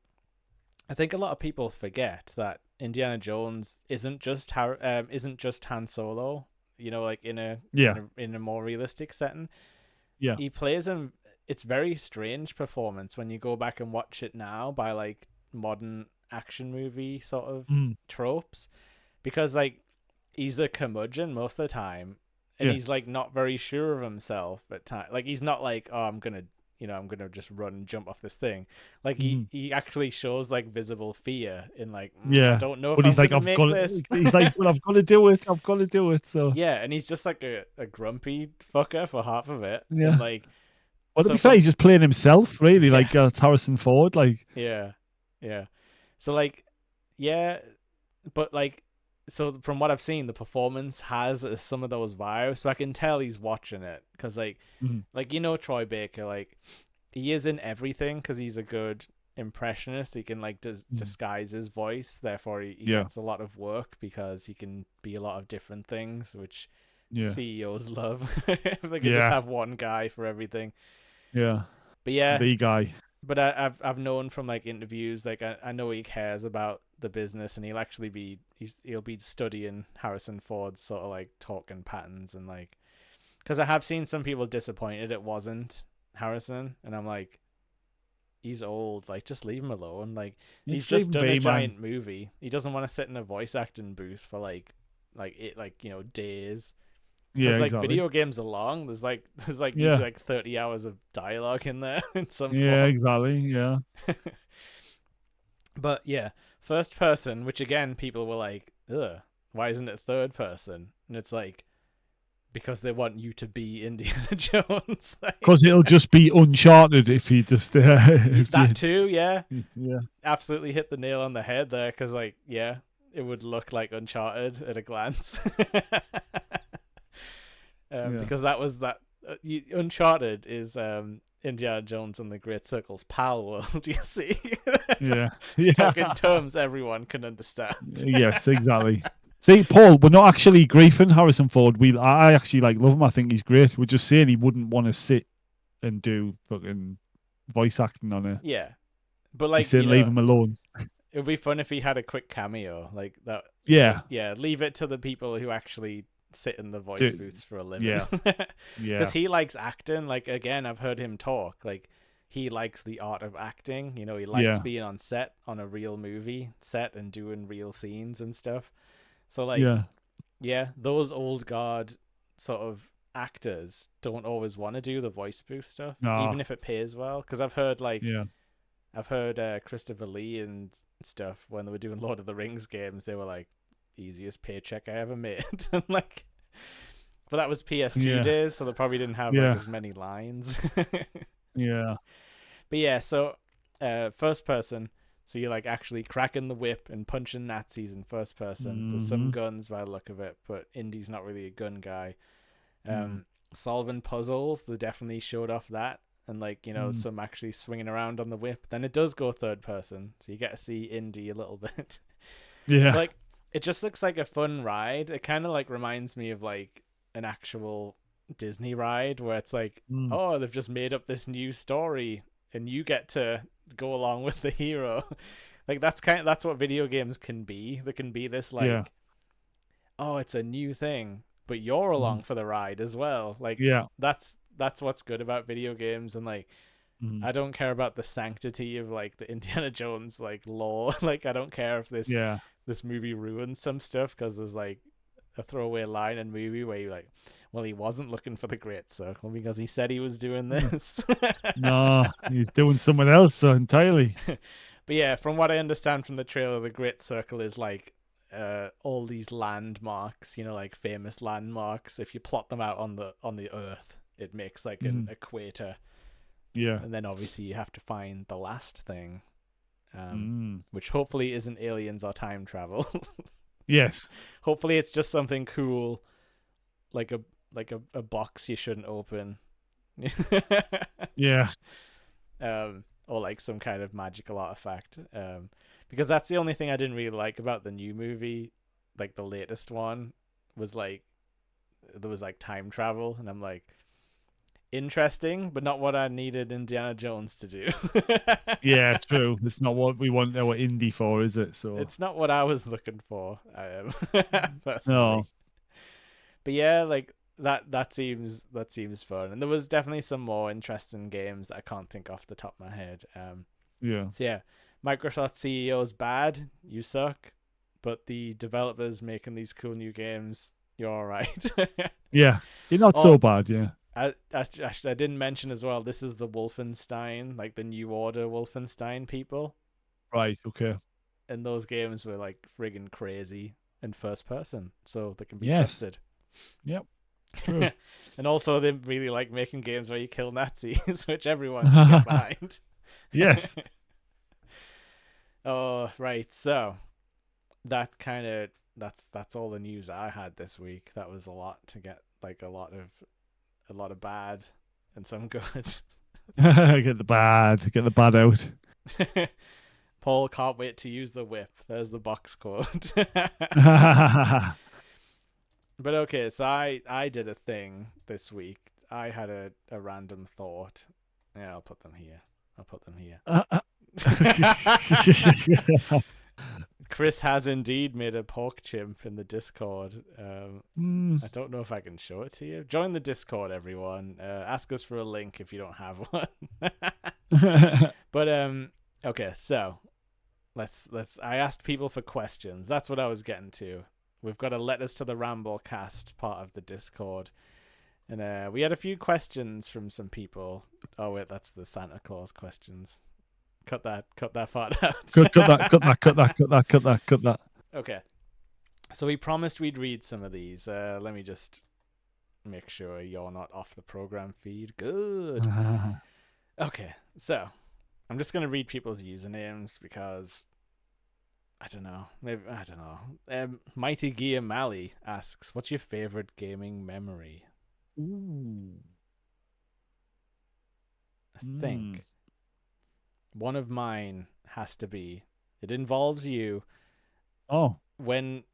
I think a lot of people forget that Indiana Jones isn't just Han Solo. You know, like in a more realistic setting. Yeah, he plays him. It's very strange performance when you go back and watch it now by like modern action movie sort of tropes, because like he's a curmudgeon most of the time, and he's like not very sure of himself at times. Like he's not like, oh, I'm gonna just run and jump off this thing. Like he actually shows like visible fear in like, I don't know if I'm gonna make this. He's like, well, I've got to do it. So yeah, and he's just like a grumpy fucker for half of it. Yeah. And, like, well, to be fair, he's just playing himself, really. Like Harrison Ford, like. Yeah. So like, but like, so from what I've seen, the performance has some of those vibes, so I can tell he's watching it, because like you know, Troy Baker, like he is in everything because he's a good impressionist. He can like disguise his voice, therefore he gets a lot of work because he can be a lot of different things, which CEOs love. If they can just have one guy for everything. Yeah, but the guy. But I've known from like interviews, like I know he cares about the business, and he'll be studying Harrison Ford's sort of like talking patterns, and like, because I have seen some people disappointed it wasn't Harrison, and I'm like, he's old, like just leave him alone. Like he's just done a giant movie. He doesn't want to sit in a voice acting booth for like days. Because like video games are long. There's usually like 30 hours of dialogue in there in some form. Yeah, exactly. Yeah. But yeah, first person, which again people were like, ugh, why isn't it third person? And it's like, because they want you to be Indiana Jones. Because it'll just be Uncharted if you just that too. Yeah, absolutely hit the nail on the head there. Because like, it would look like Uncharted at a glance. Because that was that Uncharted is Indiana Jones and the Great Circle's pal world, you see. Yeah. Talk in terms everyone can understand. Yes, exactly. See, Paul, we're not actually griefing Harrison Ford. I actually love him. I think he's great. We're just saying he wouldn't want to sit and do fucking voice acting on it. Yeah. But He's saying leave him alone. It would be fun if he had a quick cameo like that. Yeah. Yeah, leave it to the people who actually sit in the voice booths for a living. Yeah. Because he likes acting. Like, again, I've heard him talk. Like, he likes the art of acting. You know, he likes being on set, on a real movie set, and doing real scenes and stuff. So, like, yeah, those old guard sort of actors don't always want to do the voice booth stuff, even if it pays well. Because I've heard, I've heard Christopher Lee and stuff when they were doing Lord of the Rings games. They were like, easiest paycheck I ever made. And like, but that was PS2 days, so they probably didn't have like as many lines. Yeah. But yeah, so first person. So you're like actually cracking the whip and punching Nazis in first person. There's some guns by the look of it, but Indy's not really a gun guy. Solving puzzles, they definitely showed off that. And like, you know, some actually swinging around on the whip. Then it does go third person, so you get to see Indy a little bit. Yeah. But, like, it just looks like a fun ride. It kind of like reminds me of like an actual Disney ride where it's like, oh, they've just made up this new story and you get to go along with the hero. Like that's what video games can be. They can be this like, oh, it's a new thing, but you're along for the ride as well. Like, that's what's good about video games. And like, I don't care about the sanctity of like the Indiana Jones like lore. Like, I don't care if this movie ruins some stuff, because there's like a throwaway line in movie where you're like, well, he wasn't looking for the Great Circle because he said he was doing this. No, he's doing someone else entirely. But yeah, from what I understand from the trailer, the Great Circle is like all these landmarks, you know, like famous landmarks. If you plot them out on the Earth, it makes like an equator. Yeah. And then obviously you have to find the last thing, which hopefully isn't aliens or time travel. Yes. Hopefully it's just something cool, like a box you shouldn't open. Yeah. Or like some kind of magical artifact. Because that's the only thing I didn't really like about the new movie, like the latest one, was like there was like time travel, and I'm like, interesting, but not what I needed Indiana Jones to do. Yeah, true. It's not what we want our indie for, is it? So it's not what I was looking for. Personally. No. But yeah, like that seems fun, and there was definitely some more interesting games that I can't think off the top of my head. Yeah. So yeah, Microsoft CEO's bad. You suck, but the developers making these cool new games, you're all right. Yeah, you're not so bad. Yeah. I didn't mention as well, this is the Wolfenstein, like the New Order Wolfenstein people. Right, okay. And those games were like friggin' crazy in first person, so they can be trusted. Yep, true. And also they really like making games where you kill Nazis, which everyone can get behind. Yes. Oh, right, so that's all the news I had this week. That was a lot to get, like a lot of bad and some good. Get the bad out. Paul can't wait to use the whip. There's the box quote. But okay, so I did a thing this week. I had a random thought. Yeah, I'll put them here. Chris has indeed made a pork chimp in the Discord. I don't know if I can show it to you. Join the Discord, everyone. Ask us for a link if you don't have one. But okay, so let's. I asked people for questions. That's what I was getting to. We've got a letters to the Ramblecast part of the Discord, and we had a few questions from some people. Oh wait, that's the Santa Claus questions. Cut that part out. Cut that. Okay. So we promised we'd read some of these. Let me just make sure you're not off the program feed. Good. Okay, so I'm just going to read people's usernames because I don't know. Mighty Gia Mally asks, what's your favorite gaming memory? Ooh. think one of mine has to be. It involves you. Oh. When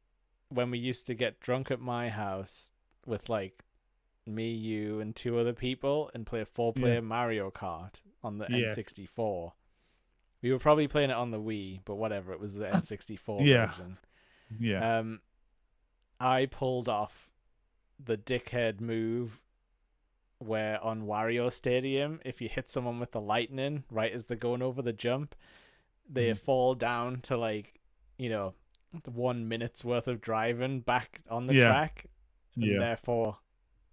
we used to get drunk at my house with like me, you, and two other people and play a 4-player Mario Kart on the N64. We were probably playing it on the Wii, but whatever. It was the N64 version. Yeah. I pulled off the dickhead move where on Wario Stadium, if you hit someone with the lightning right as they're going over the jump, they fall down to like, 1 minute's worth of driving back on the track, and therefore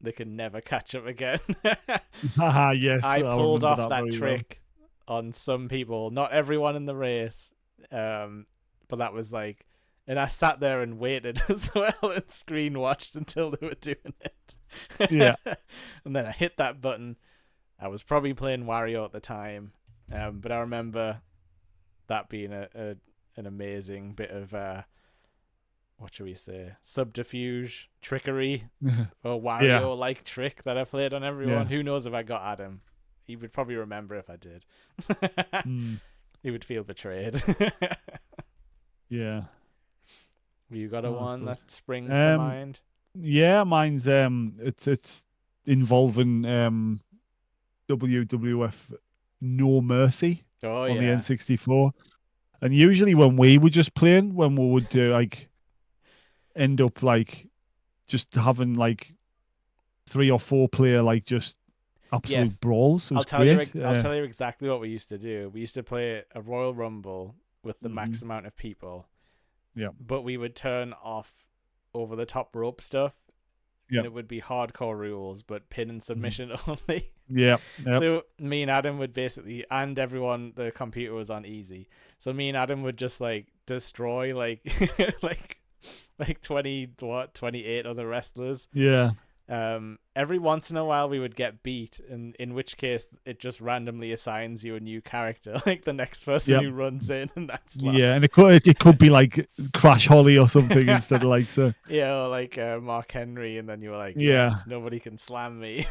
they can never catch up again. Yes, I pulled off that trick well. on some people, not everyone in the race, but that was like, and I sat there and waited as well and screen watched until they were doing it. And then I hit that button. I was probably playing Wario at the time, but I remember that being an amazing bit of what should we say, subterfuge, trickery, or Wario-like trick that I played on everyone. Who knows if I got Adam? He would probably remember if I did. He would feel betrayed. Yeah. You got one that springs to mind? Yeah, mine's it's involving WWF No Mercy on the N64. And usually when we were just playing, when we would like end up like just having like 3 or 4 player like just absolute brawls. I'll tell you exactly what we used to do. We used to play a Royal Rumble with the max amount of people. Yeah. But we would turn off over the top rope stuff. And it would be hardcore rules, but pin and submission only. Yeah. So me and Adam would basically, and everyone, the computer was on easy. So me and Adam would just like destroy like 28 other wrestlers. Yeah. Every once in a while we would get beat, and in which case it just randomly assigns you a new character, like the next person who runs in, and that's and it could be like Crash Holly or something instead of like so. Yeah, or like Mark Henry, and then you were like, yes, nobody can slam me.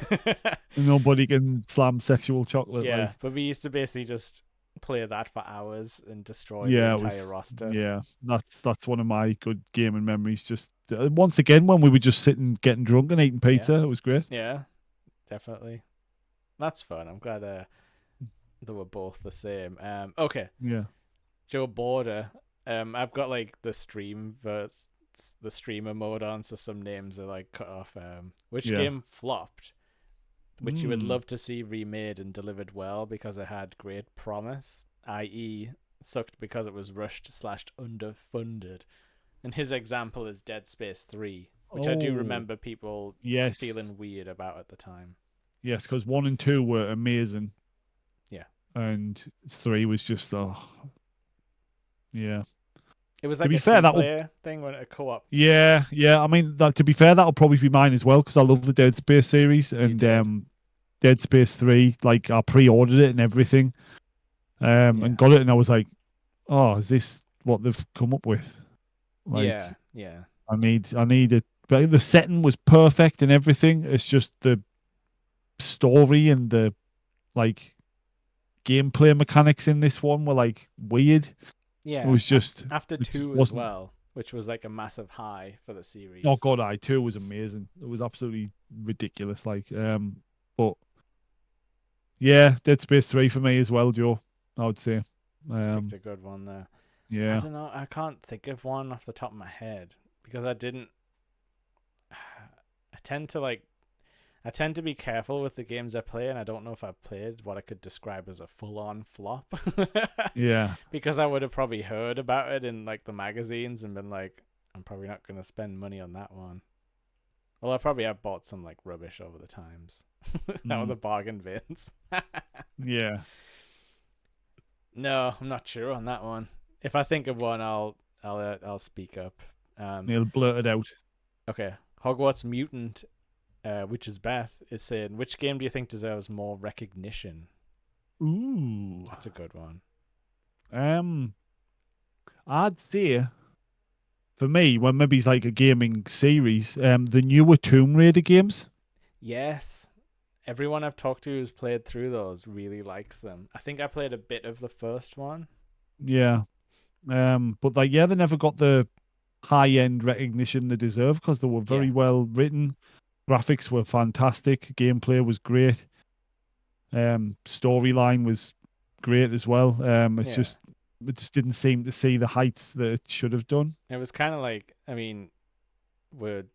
Nobody can slam Sexual Chocolate. Yeah, but we used to basically just play that for hours and destroy the entire roster. Yeah, that's one of my good gaming memories. Just once again when we were just sitting getting drunk and eating pizza, it was great. Yeah, definitely. That's fun. I'm glad they were both the same. Okay. Yeah. Joe Border. I've got like the streamer mode on, so some names are like cut off. Which game flopped? Which you would love to see remade and delivered well because it had great promise, i.e. sucked because it was rushed / underfunded. And his example is Dead Space 3, which I do remember people feeling weird about at the time. Yes, because 1 and 2 were amazing. Yeah. And 3 was just, yeah. It was like a two-player thing when a co-op. Yeah. I mean, to be fair, that'll probably be mine as well because I love the Dead Space series and Dead Space 3. Like I pre-ordered it and everything, and got it, and I was like, "Oh, is this what they've come up with?" Like, yeah. I need it. But the setting was perfect and everything. It's just the story and the like gameplay mechanics in this one were like weird. Yeah, it was just after 2 as well, which was like a massive high for the series. Oh god, 2 was amazing. It was absolutely ridiculous. Like, but yeah, Dead Space 3 for me as well, Joe. I would say. Picked a good one there. Yeah, I don't know. I can't think of one off the top of my head because I didn't. I tend to be careful with the games I play, and I don't know if I've played what I could describe as a full-on flop. Yeah. Because I would have probably heard about it in like the magazines and been like, I'm probably not going to spend money on that one. Well, I probably have bought some like rubbish over the times. That were the bargain bins. Yeah. No, I'm not sure on that one. If I think of one, I'll speak up. You'll blurt it out. Okay. Hogwarts Mutant, which is Beth, is saying, which game do you think deserves more recognition? Ooh. That's a good one. I'd say, for me, well, maybe it's like a gaming series, the newer Tomb Raider games. Yes. everyone I've talked to who's played through those really likes them. I think I played a bit of the first one. Yeah. But like, yeah, they never got the high end recognition they deserve because they were very well written. Graphics were fantastic. Gameplay was great. Storyline was great as well. It's just it just didn't seem to see the heights that it should have done. It was kind of like, I mean, we're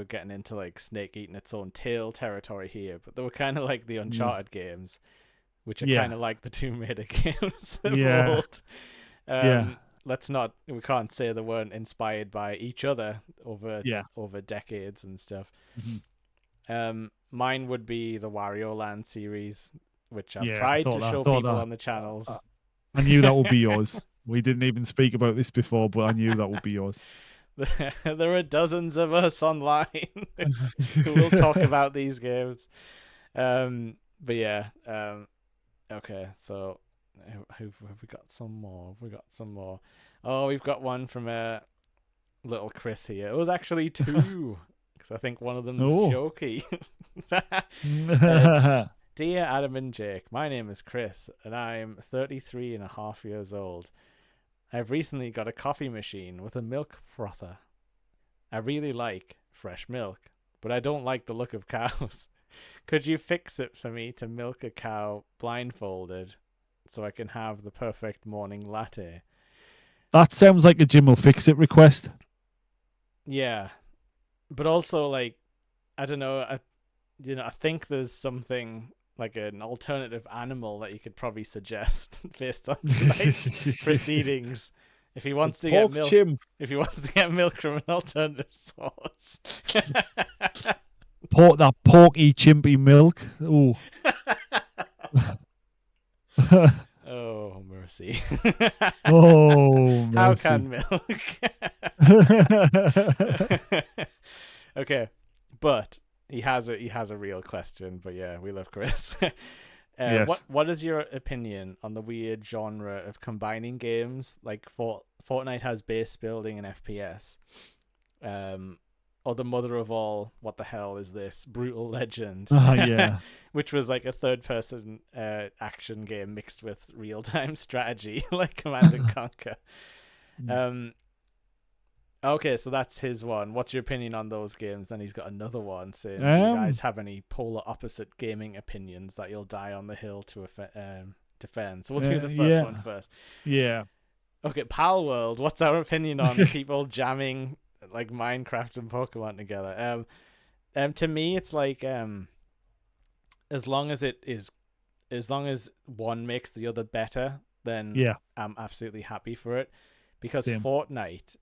getting into like Snake eating its own tail territory here, but they were kind of like the Uncharted games, which are kind of like the Tomb Raider games of old. We can't say they weren't inspired by each other over decades and stuff. Mine would be the Wario Land series, which I've tried to show people on the channels. I knew that would be yours. We didn't even speak about this before, but I knew that would be yours. There are dozens of us online who will talk about these games. But yeah. Okay, so have we got some more? Have we got some more? Oh, we've got one from little Chris here. It was actually two, because I think one of them is jokey. Dear Adam and Jake, my name is Chris, and I'm 33 and a half years old. I've recently got a coffee machine with a milk frother. I really like fresh milk, but I don't like the look of cows. Could you fix it for me to milk a cow blindfolded so I can have the perfect morning latte? That sounds like a Jim will fix it request. Yeah. But also, like, I don't know, I think there's something like an alternative animal that you could probably suggest based on tonight's proceedings. If he wants to get milk, if he wants to get milk from an alternative source. That porky chimpy milk. Ooh. Oh, mercy. Oh, mercy. How can milk? Okay, but he has a real question. But yeah, we love Chris. Yes. What is your opinion on the weird genre of combining games? Like Fortnite has base building and FPS. Or the mother of all, what the hell is this? Brutal Legend. Yeah. Which was like a third-person action game mixed with real-time strategy, like Command and Conquer. Okay, so that's his one. What's your opinion on those games? Then he's got another one saying, do you guys have any polar opposite gaming opinions that you'll die on the hill to defend? So we'll do the first one first. Yeah. Okay, Pal World. What's our opinion on people jamming like Minecraft and Pokemon together? To me, it's like as long as one makes the other better, then I'm absolutely happy for it. Because Fortnite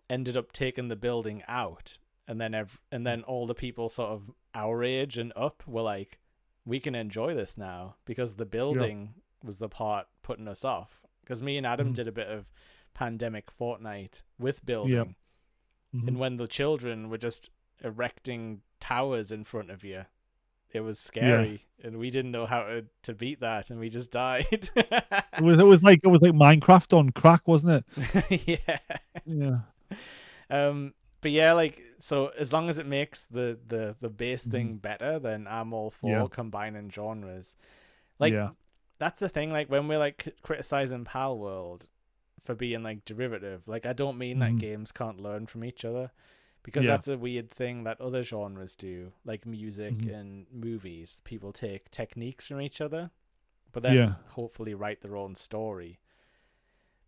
ended up taking the building out, and then all the people sort of our age and up were like, we can enjoy this now because the building was the part putting us off. Because me and Adam did a bit of pandemic Fortnite with building. And when the children were just erecting towers in front of you, it was scary, and we didn't know how to beat that, and we just died. it was like Minecraft on crack, wasn't it? Yeah. But yeah, like, so as long as it makes the base thing better, then I'm all for combining genres. Like, that's the thing. Like, when we're like criticizing Pal World for being like derivative, like, I don't mean that games can't learn from each other, because that's a weird thing that other genres do, like music and movies. People take techniques from each other, but then hopefully write their own story.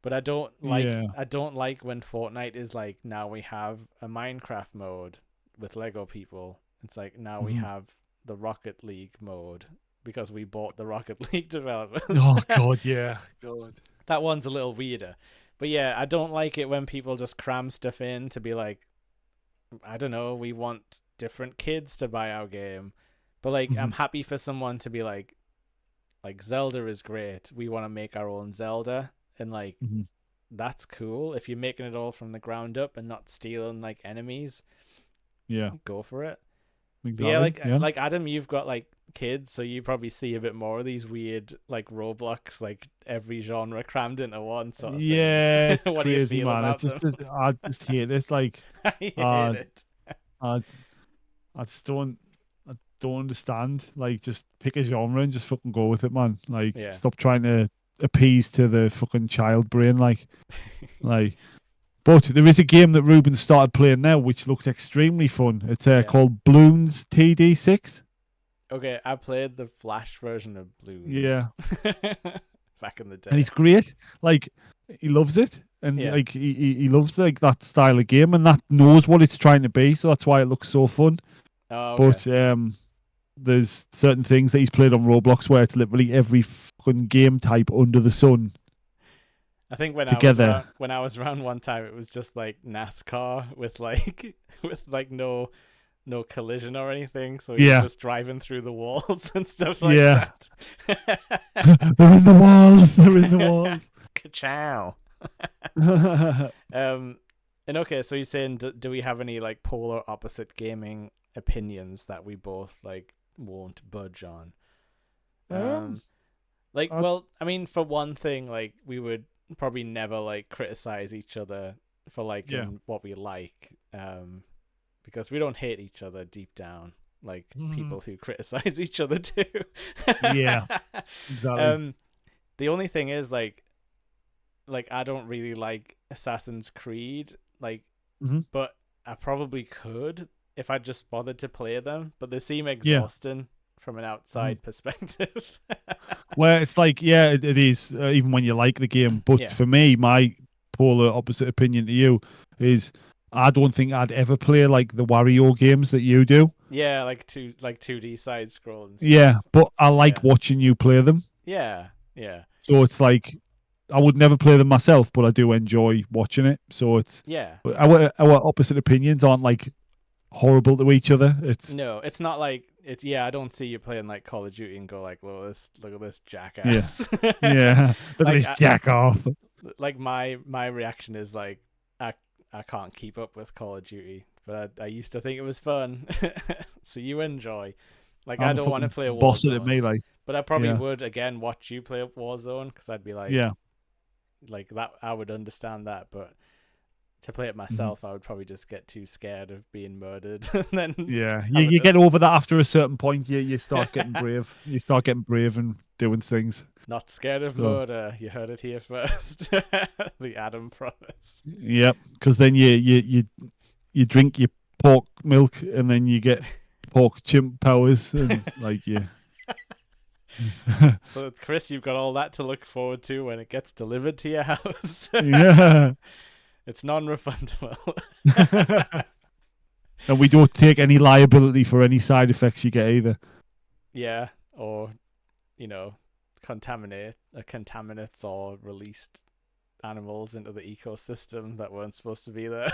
But I don't like when Fortnite is like, now we have a Minecraft mode with Lego people. It's like, now we have the Rocket League mode because we bought the Rocket League developers. Oh God, yeah, God. That one's a little weirder. But yeah, I don't like it when people just cram stuff in to be like, I don't know, we want different kids to buy our game. But like, I'm happy for someone to be like Zelda is great. We want to make our own Zelda. And like, that's cool. If you're making it all from the ground up and not stealing like enemies, go for it. Exactly. Yeah, like Adam, you've got like kids, so you probably see a bit more of these weird like Roblox, like every genre crammed into one sort of thing. It's what crazy, do you feel man. about them? I just hate it. Like, I hate it. I just don't. don't understand. Like, just pick a genre and just fucking go with it, man. Like, Yeah. stop trying to appease to the fucking child brain. Like. But there is a game that Ruben started playing now, which looks extremely fun. It's called Bloons TD6. Okay, I played the Flash version of Bloons. Yeah. Back in the day. And he's great. Like, he loves it. And like he loves like that style of game, and that knows what it's trying to be, so that's why it looks so fun. Oh, okay. But there's certain things that he's played on Roblox where it's literally every fucking game type under the sun. I think when I was around one time, it was just like NASCAR with no collision or anything, so he's just driving through the walls and stuff like that. They're in the walls. They're in the walls. Ka-chow. And okay, so he's saying, do we have any like polar opposite gaming opinions that we both like won't budge on? Well, I mean, for one thing, like we would probably never like criticize each other for liking what we like, because we don't hate each other deep down like people who criticize each other do. Yeah, exactly. The only thing is like I don't really like Assassin's Creed, like, but I probably could if I just bothered to play them, but they seem exhausting from an outside perspective. Well, it's like, it is, even when you like the game. But for me, my polar opposite opinion to you is I don't think I'd ever play like the Wario games that you do. Yeah, like 2D side scrolling. Yeah, but I like watching you play them. Yeah, yeah. So it's like I would never play them myself, but I do enjoy watching it. So it's our opposite opinions aren't like horrible to each other. It's not like it's I don't see you playing like Call of Duty and go like, look at this jackass. Look at this jack off. Like my reaction is like I can't keep up with Call of Duty, but I used to think it was fun. So you enjoy. Like, I don't want to play a Warzone, at me, like, but I probably would again watch you play Warzone because I'd be like, like that. I would understand that, but to play it myself, I would probably just get too scared of being murdered. And then you get over that after a certain point. You start getting brave. You start getting brave and doing things. Not scared of murder. You heard it here first. The Adam promise. Yep, because then you drink your pork milk and then you get pork chimp powers and like So Chris, you've got all that to look forward to when it gets delivered to your house. It's non-refundable. And we don't take any liability for any side effects you get either. Yeah, or contaminates or released animals into the ecosystem that weren't supposed to be there.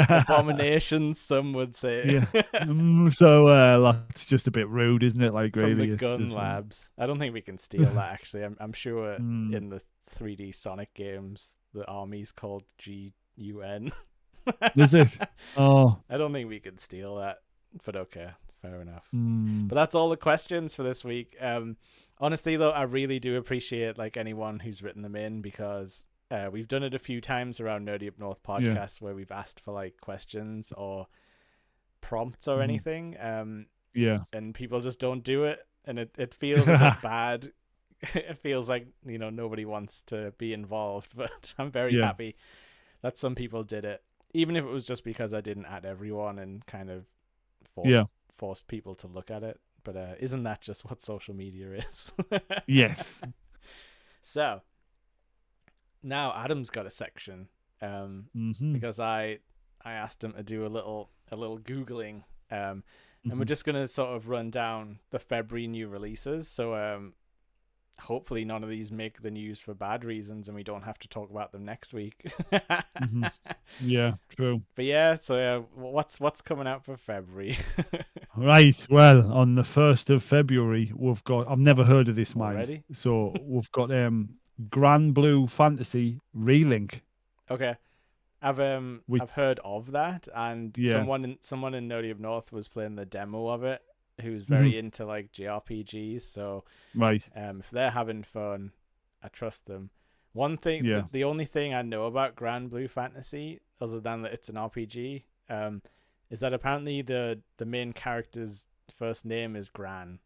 Abominations, some would say. So that's just a bit rude, isn't it? Like, from really, the GuN Labs. I don't think we can steal that. Actually, I'm sure in the 3D Sonic games, the army's called GUN. Is it? Oh, I don't think we can steal that, but okay, fair enough. But that's all the questions for this week. Honestly, though, I really do appreciate like anyone who's written them in, because we've done it a few times around Nerdy Up North podcast where we've asked for like questions or prompts or anything. And people just don't do it, and it feels a bit bad. It feels like nobody wants to be involved, but I'm very happy that some people did it, even if it was just because I didn't add everyone and kind of forced people to look at it. But isn't that just what social media is? Yes. So now Adam's got a section, because I asked him to do a little Googling, and we're just gonna sort of run down the February new releases. So hopefully none of these make the news for bad reasons and we don't have to talk about them next week. Yeah, true. But so what's coming out for February? Right, well, on the 1st of February we've got, I've never heard of this, mind. Already? So we've got Gran Blue Fantasy Relink. Okay. I've heard of that, and someone in Nerdy Up North was playing the demo of it, who's very into like JRPGs. So if they're having fun, I trust them. One thing, the only thing I know about Gran Blue Fantasy, other than that it's an RPG, is that apparently the main character's first name is Gran,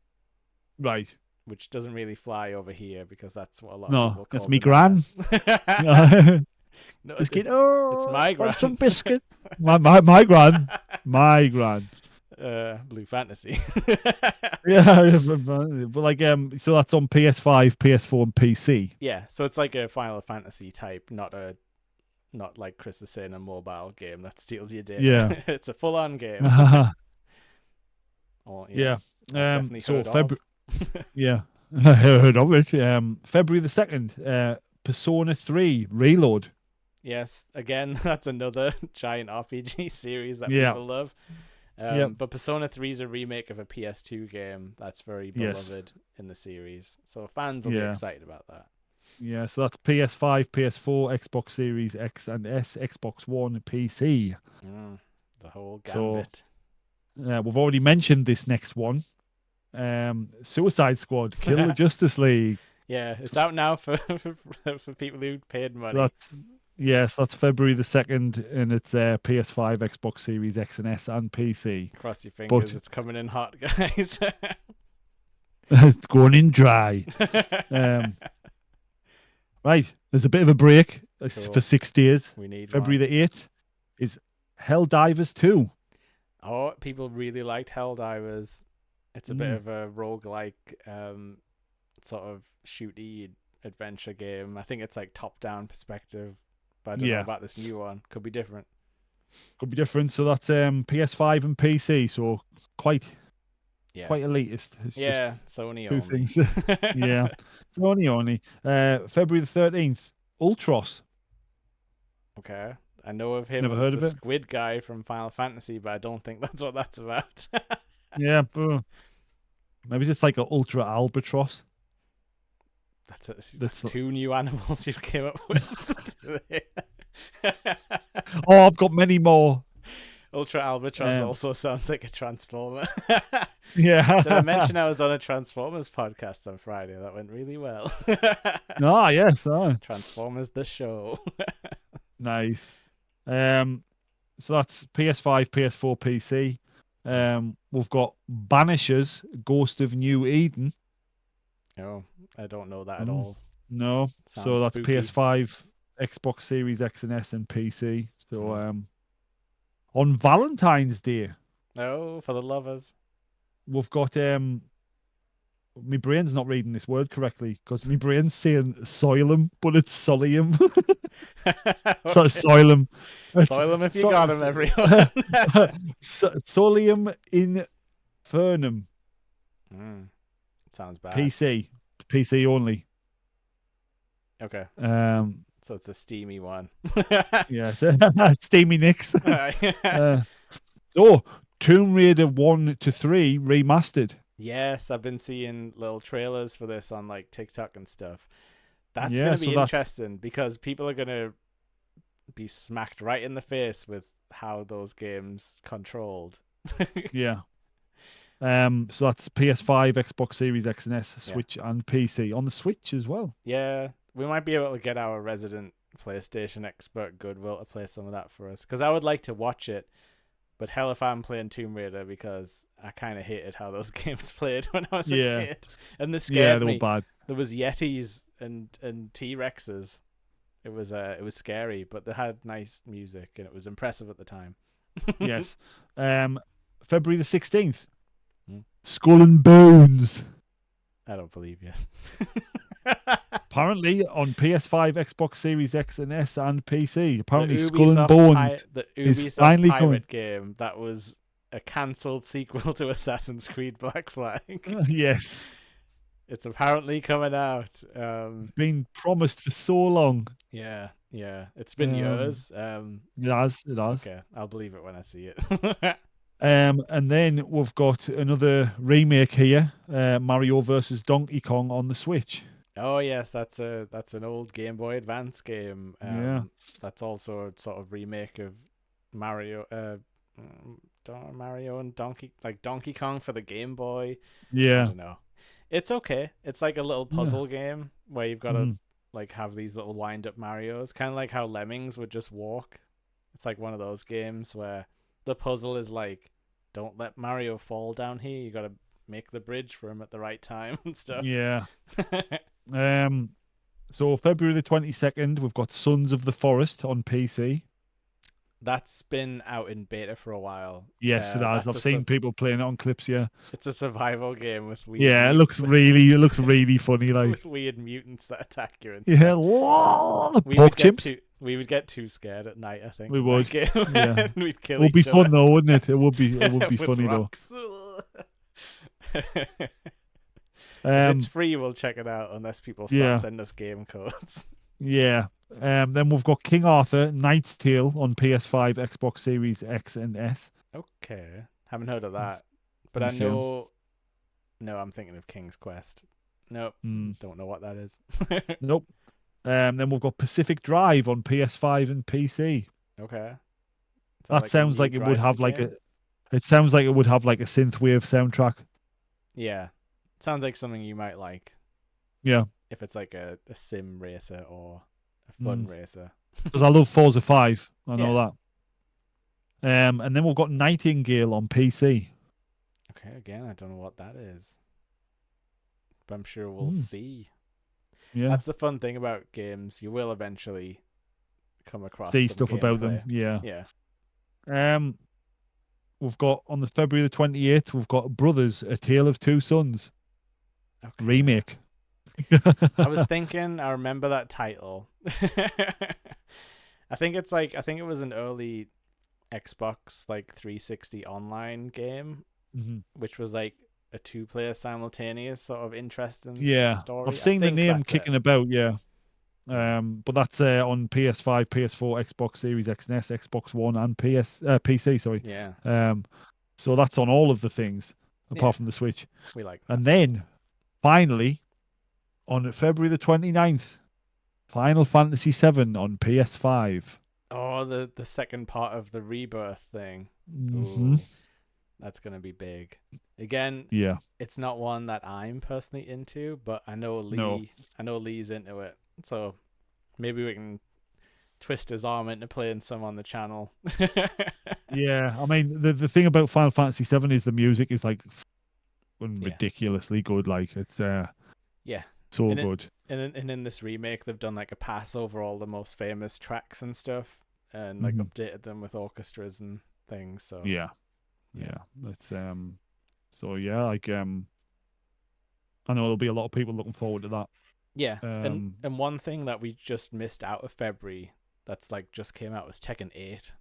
Right. which doesn't really fly over here because that's what a lot of No, people call it's me Gran. bananas. No, Biscuit. it's my Gran. Want some biscuit? My Gran. My Gran. Blue Fantasy. Yeah, but like so that's on PS5, PS4, and PC. Yeah, so it's like a Final Fantasy type, not like Chris is saying, a mobile game that steals your data. Yeah. It's a full-on game. Oh Yeah. I've definitely So heard of. Yeah, I heard of it. February the 2nd, Persona 3 Reload. Yes, again, that's another giant RPG series that Yeah. people love. But Persona 3 is a remake of a PS2 game that's very beloved in the series. So fans will be excited about that. Yeah, so that's PS5, PS4, Xbox Series X and S, Xbox One, PC. The whole gambit. So, we've already mentioned this next one. Suicide Squad, Kill the Justice League. Yeah, it's out now for people who paid money. That's February the 2nd, and it's PS5, Xbox Series X and S, and PC. Cross your fingers, it's coming in hot, guys. It's going in dry. Right, there's a bit of a break for 6 days. We need February the 8th is Helldivers 2. Oh, people really liked Helldivers. It's a bit of a roguelike sort of shooty adventure game. I think it's like top-down perspective, but I don't know about this new one. Could be different. So that's PS5 and PC, so quite elitist. It's just Sony two only. things. Yeah, Sony only. February the 13th, Ultros. Okay. I know of him Never as heard the of it. squid guy from Final Fantasy, but I don't think that's what that's about. Yeah, maybe it's like an Ultra Albatross. That's two new animals you came up with. Oh, I've got many more. Ultra Albatross also sounds like a Transformer. Yeah. Did I mention I was on a Transformers podcast on Friday? That went really well. Yes. Transformers the show. Nice. So that's PS5, PS4, PC. We've got Banishers, Ghost of New Eden. Oh, I don't know that at all. No. Sounds so that's spooky. PS5, Xbox Series X and S, and PC. So on Valentine's Day. Oh, for the lovers. We've got my brain's not reading this word correctly because my brain's saying soilum, but it's solium. So soilum. Soil him if you got him, everyone. Solium Infernum. Sounds bad. PC only. Okay. So it's a steamy one. Yeah, steamy nicks. So Tomb Raider 1 to 3 remastered. Yes, I've been seeing little trailers for this on like TikTok and stuff. That's going to be interesting because people are going to be smacked right in the face with how those games controlled. Yeah. So that's PS5, Xbox Series X and S, Switch, and PC on the Switch as well. Yeah, we might be able to get our resident PlayStation expert Goodwill to play some of that for us because I would like to watch it. But hell if I'm playing Tomb Raider because I kind of hated how those games played when I was a kid. And they scared me. They were bad. There was Yetis and T-Rexes. It was scary, but they had nice music and it was impressive at the time. Yes. February the 16th. Skull and Bones. I don't believe you. Apparently on PS5, Xbox Series X and S, and PC. Apparently Skull and Bones is finally pirate coming. Game that was a cancelled sequel to Assassin's Creed Black Flag. Yes. It's apparently coming out. It's been promised for so long. Yeah. It's been years. It has. Okay, I'll believe it when I see it. And then we've got another remake here, Mario versus Donkey Kong on the Switch. Oh yes, that's an old Game Boy Advance game. That's also a sort of remake of Mario and Donkey Kong for the Game Boy. Yeah, I don't know. It's okay. It's like a little puzzle game where you've got to like have these little wind up Marios, kind of like how Lemmings would just walk. It's like one of those games where the puzzle is like don't let Mario fall down here. You got to make the bridge for him at the right time and stuff. Yeah. So February the 22nd, we've got Sons of the Forest on PC. That's been out in beta for a while. Yes, it has. I've seen people playing it on clips. Yeah. It's a survival game with weird. Yeah, it looks really funny. Like with weird mutants that attack you and yeah, stuff. pork chimps. We would get too scared at night. I think we would. Yeah, we'd kill. It would be each fun other. though, wouldn't it? It would be. It would be With funny rocks. though. If it's free, we'll check it out unless people start sending us game codes. Yeah. Then we've got King Arthur, Knight's Tale on PS5, Xbox Series X and S. Okay, haven't heard of that, but I know. No, I'm thinking of King's Quest. Nope, don't know what that is. Nope. Then we've got Pacific Drive on PS5 and PC. Okay. That sounds like it would have like a. It sounds like it would have like a synthwave soundtrack. Yeah, sounds like something you might like. Yeah. If it's like a sim racer or a fun racer. Because I love Forza 5. I know that. And then we've got Nightingale on PC. Okay, again, I don't know what that is. But I'm sure we'll see. Yeah. That's the fun thing about games. You will eventually come across see stuff about them. Yeah. Yeah. We've got on the February the 28th, we've got Brothers, A Tale of Two Sons. Okay. Remake. I was thinking, I remember that title. I think it was an early Xbox like 360 online game, which was like a 2-player simultaneous sort of interesting story. I've seen the name kicking about, but that's on PS5, PS4, Xbox Series X and S, Xbox One, and PC. Sorry. Yeah. So that's on all of the things apart from the Switch. We like that. And then finally, on February the 29th, Final Fantasy VII on PS5. Oh, the second part of the Rebirth thing. Mm-hmm. Ooh, that's gonna be big. Again, it's not one that I'm personally into, but I know Lee's into it. So maybe we can twist his arm into playing some on the channel. Yeah, I mean the thing about Final Fantasy VII is the music is like ridiculously good. Like it's so good. And in this remake, they've done like a pass over all the most famous tracks and stuff, and like updated them with orchestras and things. So yeah. It's like I know there'll be a lot of people looking forward to that. Yeah, and one thing that we just missed out of February that's like just came out was Tekken 8.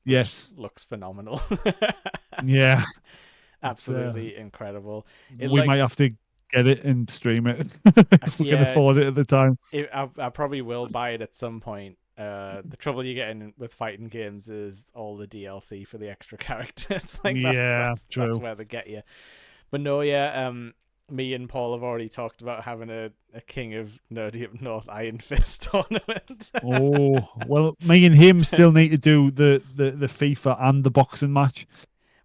Yes, looks phenomenal. Yeah, absolutely incredible. We might have to get it and stream it if we can afford it at the time. I probably will buy it at some point. The trouble you get in with fighting games is all the DLC for the extra characters. Like that's where they get you. But no, me and Paul have already talked about having a King of Nerdy Up North Iron Fist tournament. Oh, well, me and him still need to do the FIFA and the boxing match.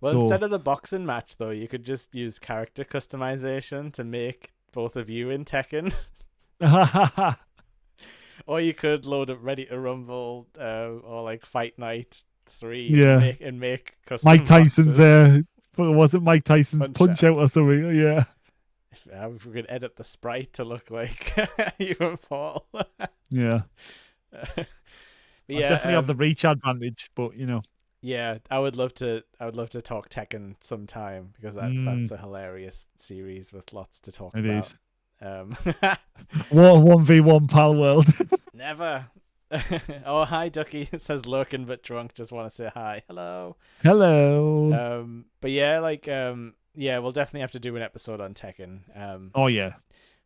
Well, instead of the boxing match, though, you could just use character customization to make both of you in Tekken. Or you could load up Ready to Rumble or like Fight Night 3 and make custom Mike Tyson's boxes. Was it Mike Tyson's Punch Out or something? Yeah. If we could edit the sprite to look like you and Paul. Yeah. But I definitely have the reach advantage, but Yeah, I would love to talk Tekken sometime because that's a hilarious series with lots to talk about. It is. 1v1 Pal World. Never. Oh, hi, Ducky. It says lurking but drunk. Just want to say hi. Hello. But we'll definitely have to do an episode on Tekken.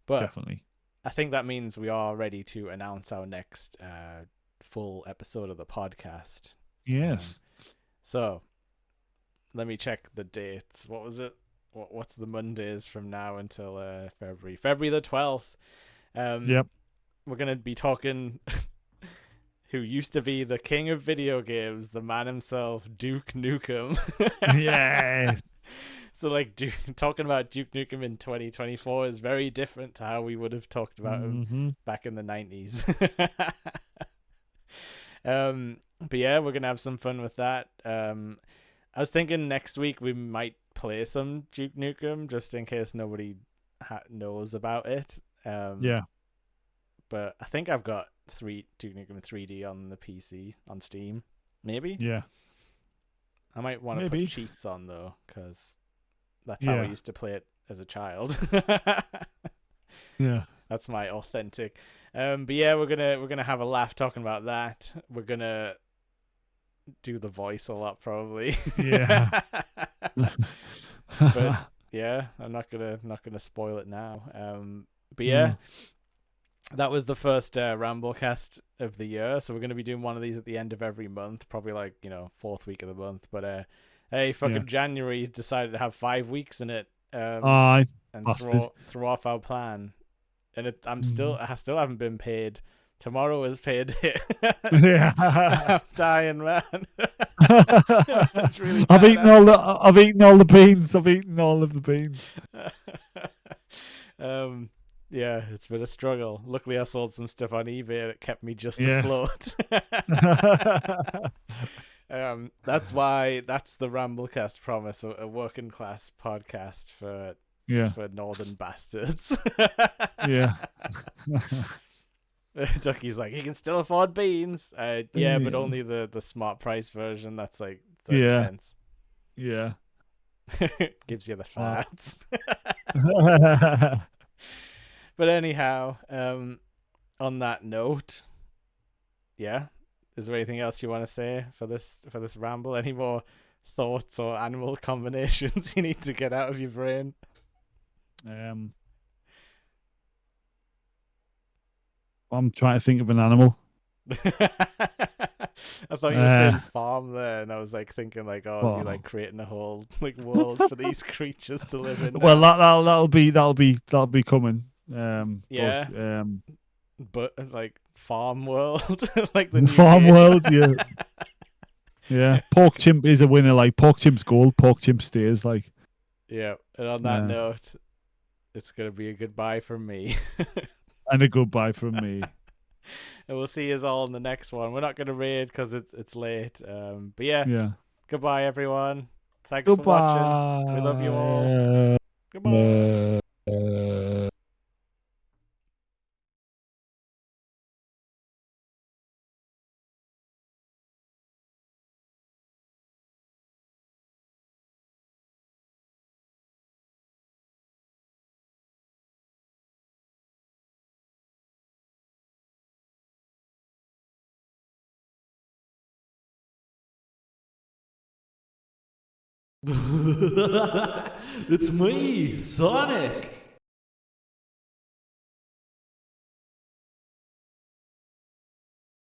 But definitely. I think that means we are ready to announce our next full episode of the podcast. Yes. So let me check the dates. What was it? What's the Mondays from now until February? February the 12th. Yep. We're going to be talking who used to be the king of video games, the man himself, Duke Nukem. Yes. So talking about Duke Nukem in 2024 is very different to how we would have talked about him back in the 90s. But yeah, we're going to have some fun with that. I was thinking next week we might play some Duke Nukem just in case nobody knows about it. Yeah. But I think I've got Duke Nukem 3D on the PC on Steam. Maybe. Yeah. I might want to put cheats on though, because that's how I used to play it as a child. Yeah. That's my authentic. But yeah, we're gonna have a laugh talking about that. We're gonna do the voice a lot probably. Yeah. But yeah, I'm not gonna spoil it now. But yeah, that was the first Ramblecast of the year. So we're gonna be doing one of these at the end of every month, probably like fourth week of the month. But hey, fucking January decided to have 5 weeks in it. And throw off our plan. And I still haven't been paid. Tomorrow is payday. Yeah. I'm dying, man. It's really bad. I've eaten all the beans. I've eaten all of the beans. Yeah, it's been a struggle. Luckily, I sold some stuff on eBay and it kept me just afloat. That's the Ramblecast promise, a working class podcast for northern bastards. Yeah. Ducky's like, he can still afford beans. Yeah, but only the smart price version. That's like 30 pence. Yeah. Gives you the fats. But anyhow, on that note, yeah, is there anything else you want to say for this ramble? Any more thoughts or animal combinations you need to get out of your brain? I'm trying to think of an animal. I thought you were saying farm there, and I was like thinking like, is he like creating a whole like world for these creatures to live in? Well, that'll be coming. But like farm world, like the farm world, yeah. Yeah, pork chimp is a winner. Like pork chimp's gold, pork chimp stays. Like, yeah. And on that note, it's gonna be a goodbye from me. And a goodbye from me. And we'll see you all in the next one. We're not gonna raid because it's late. But yeah. Goodbye, everyone. Thanks for watching. We love you all. Goodbye. It's me, Sonic.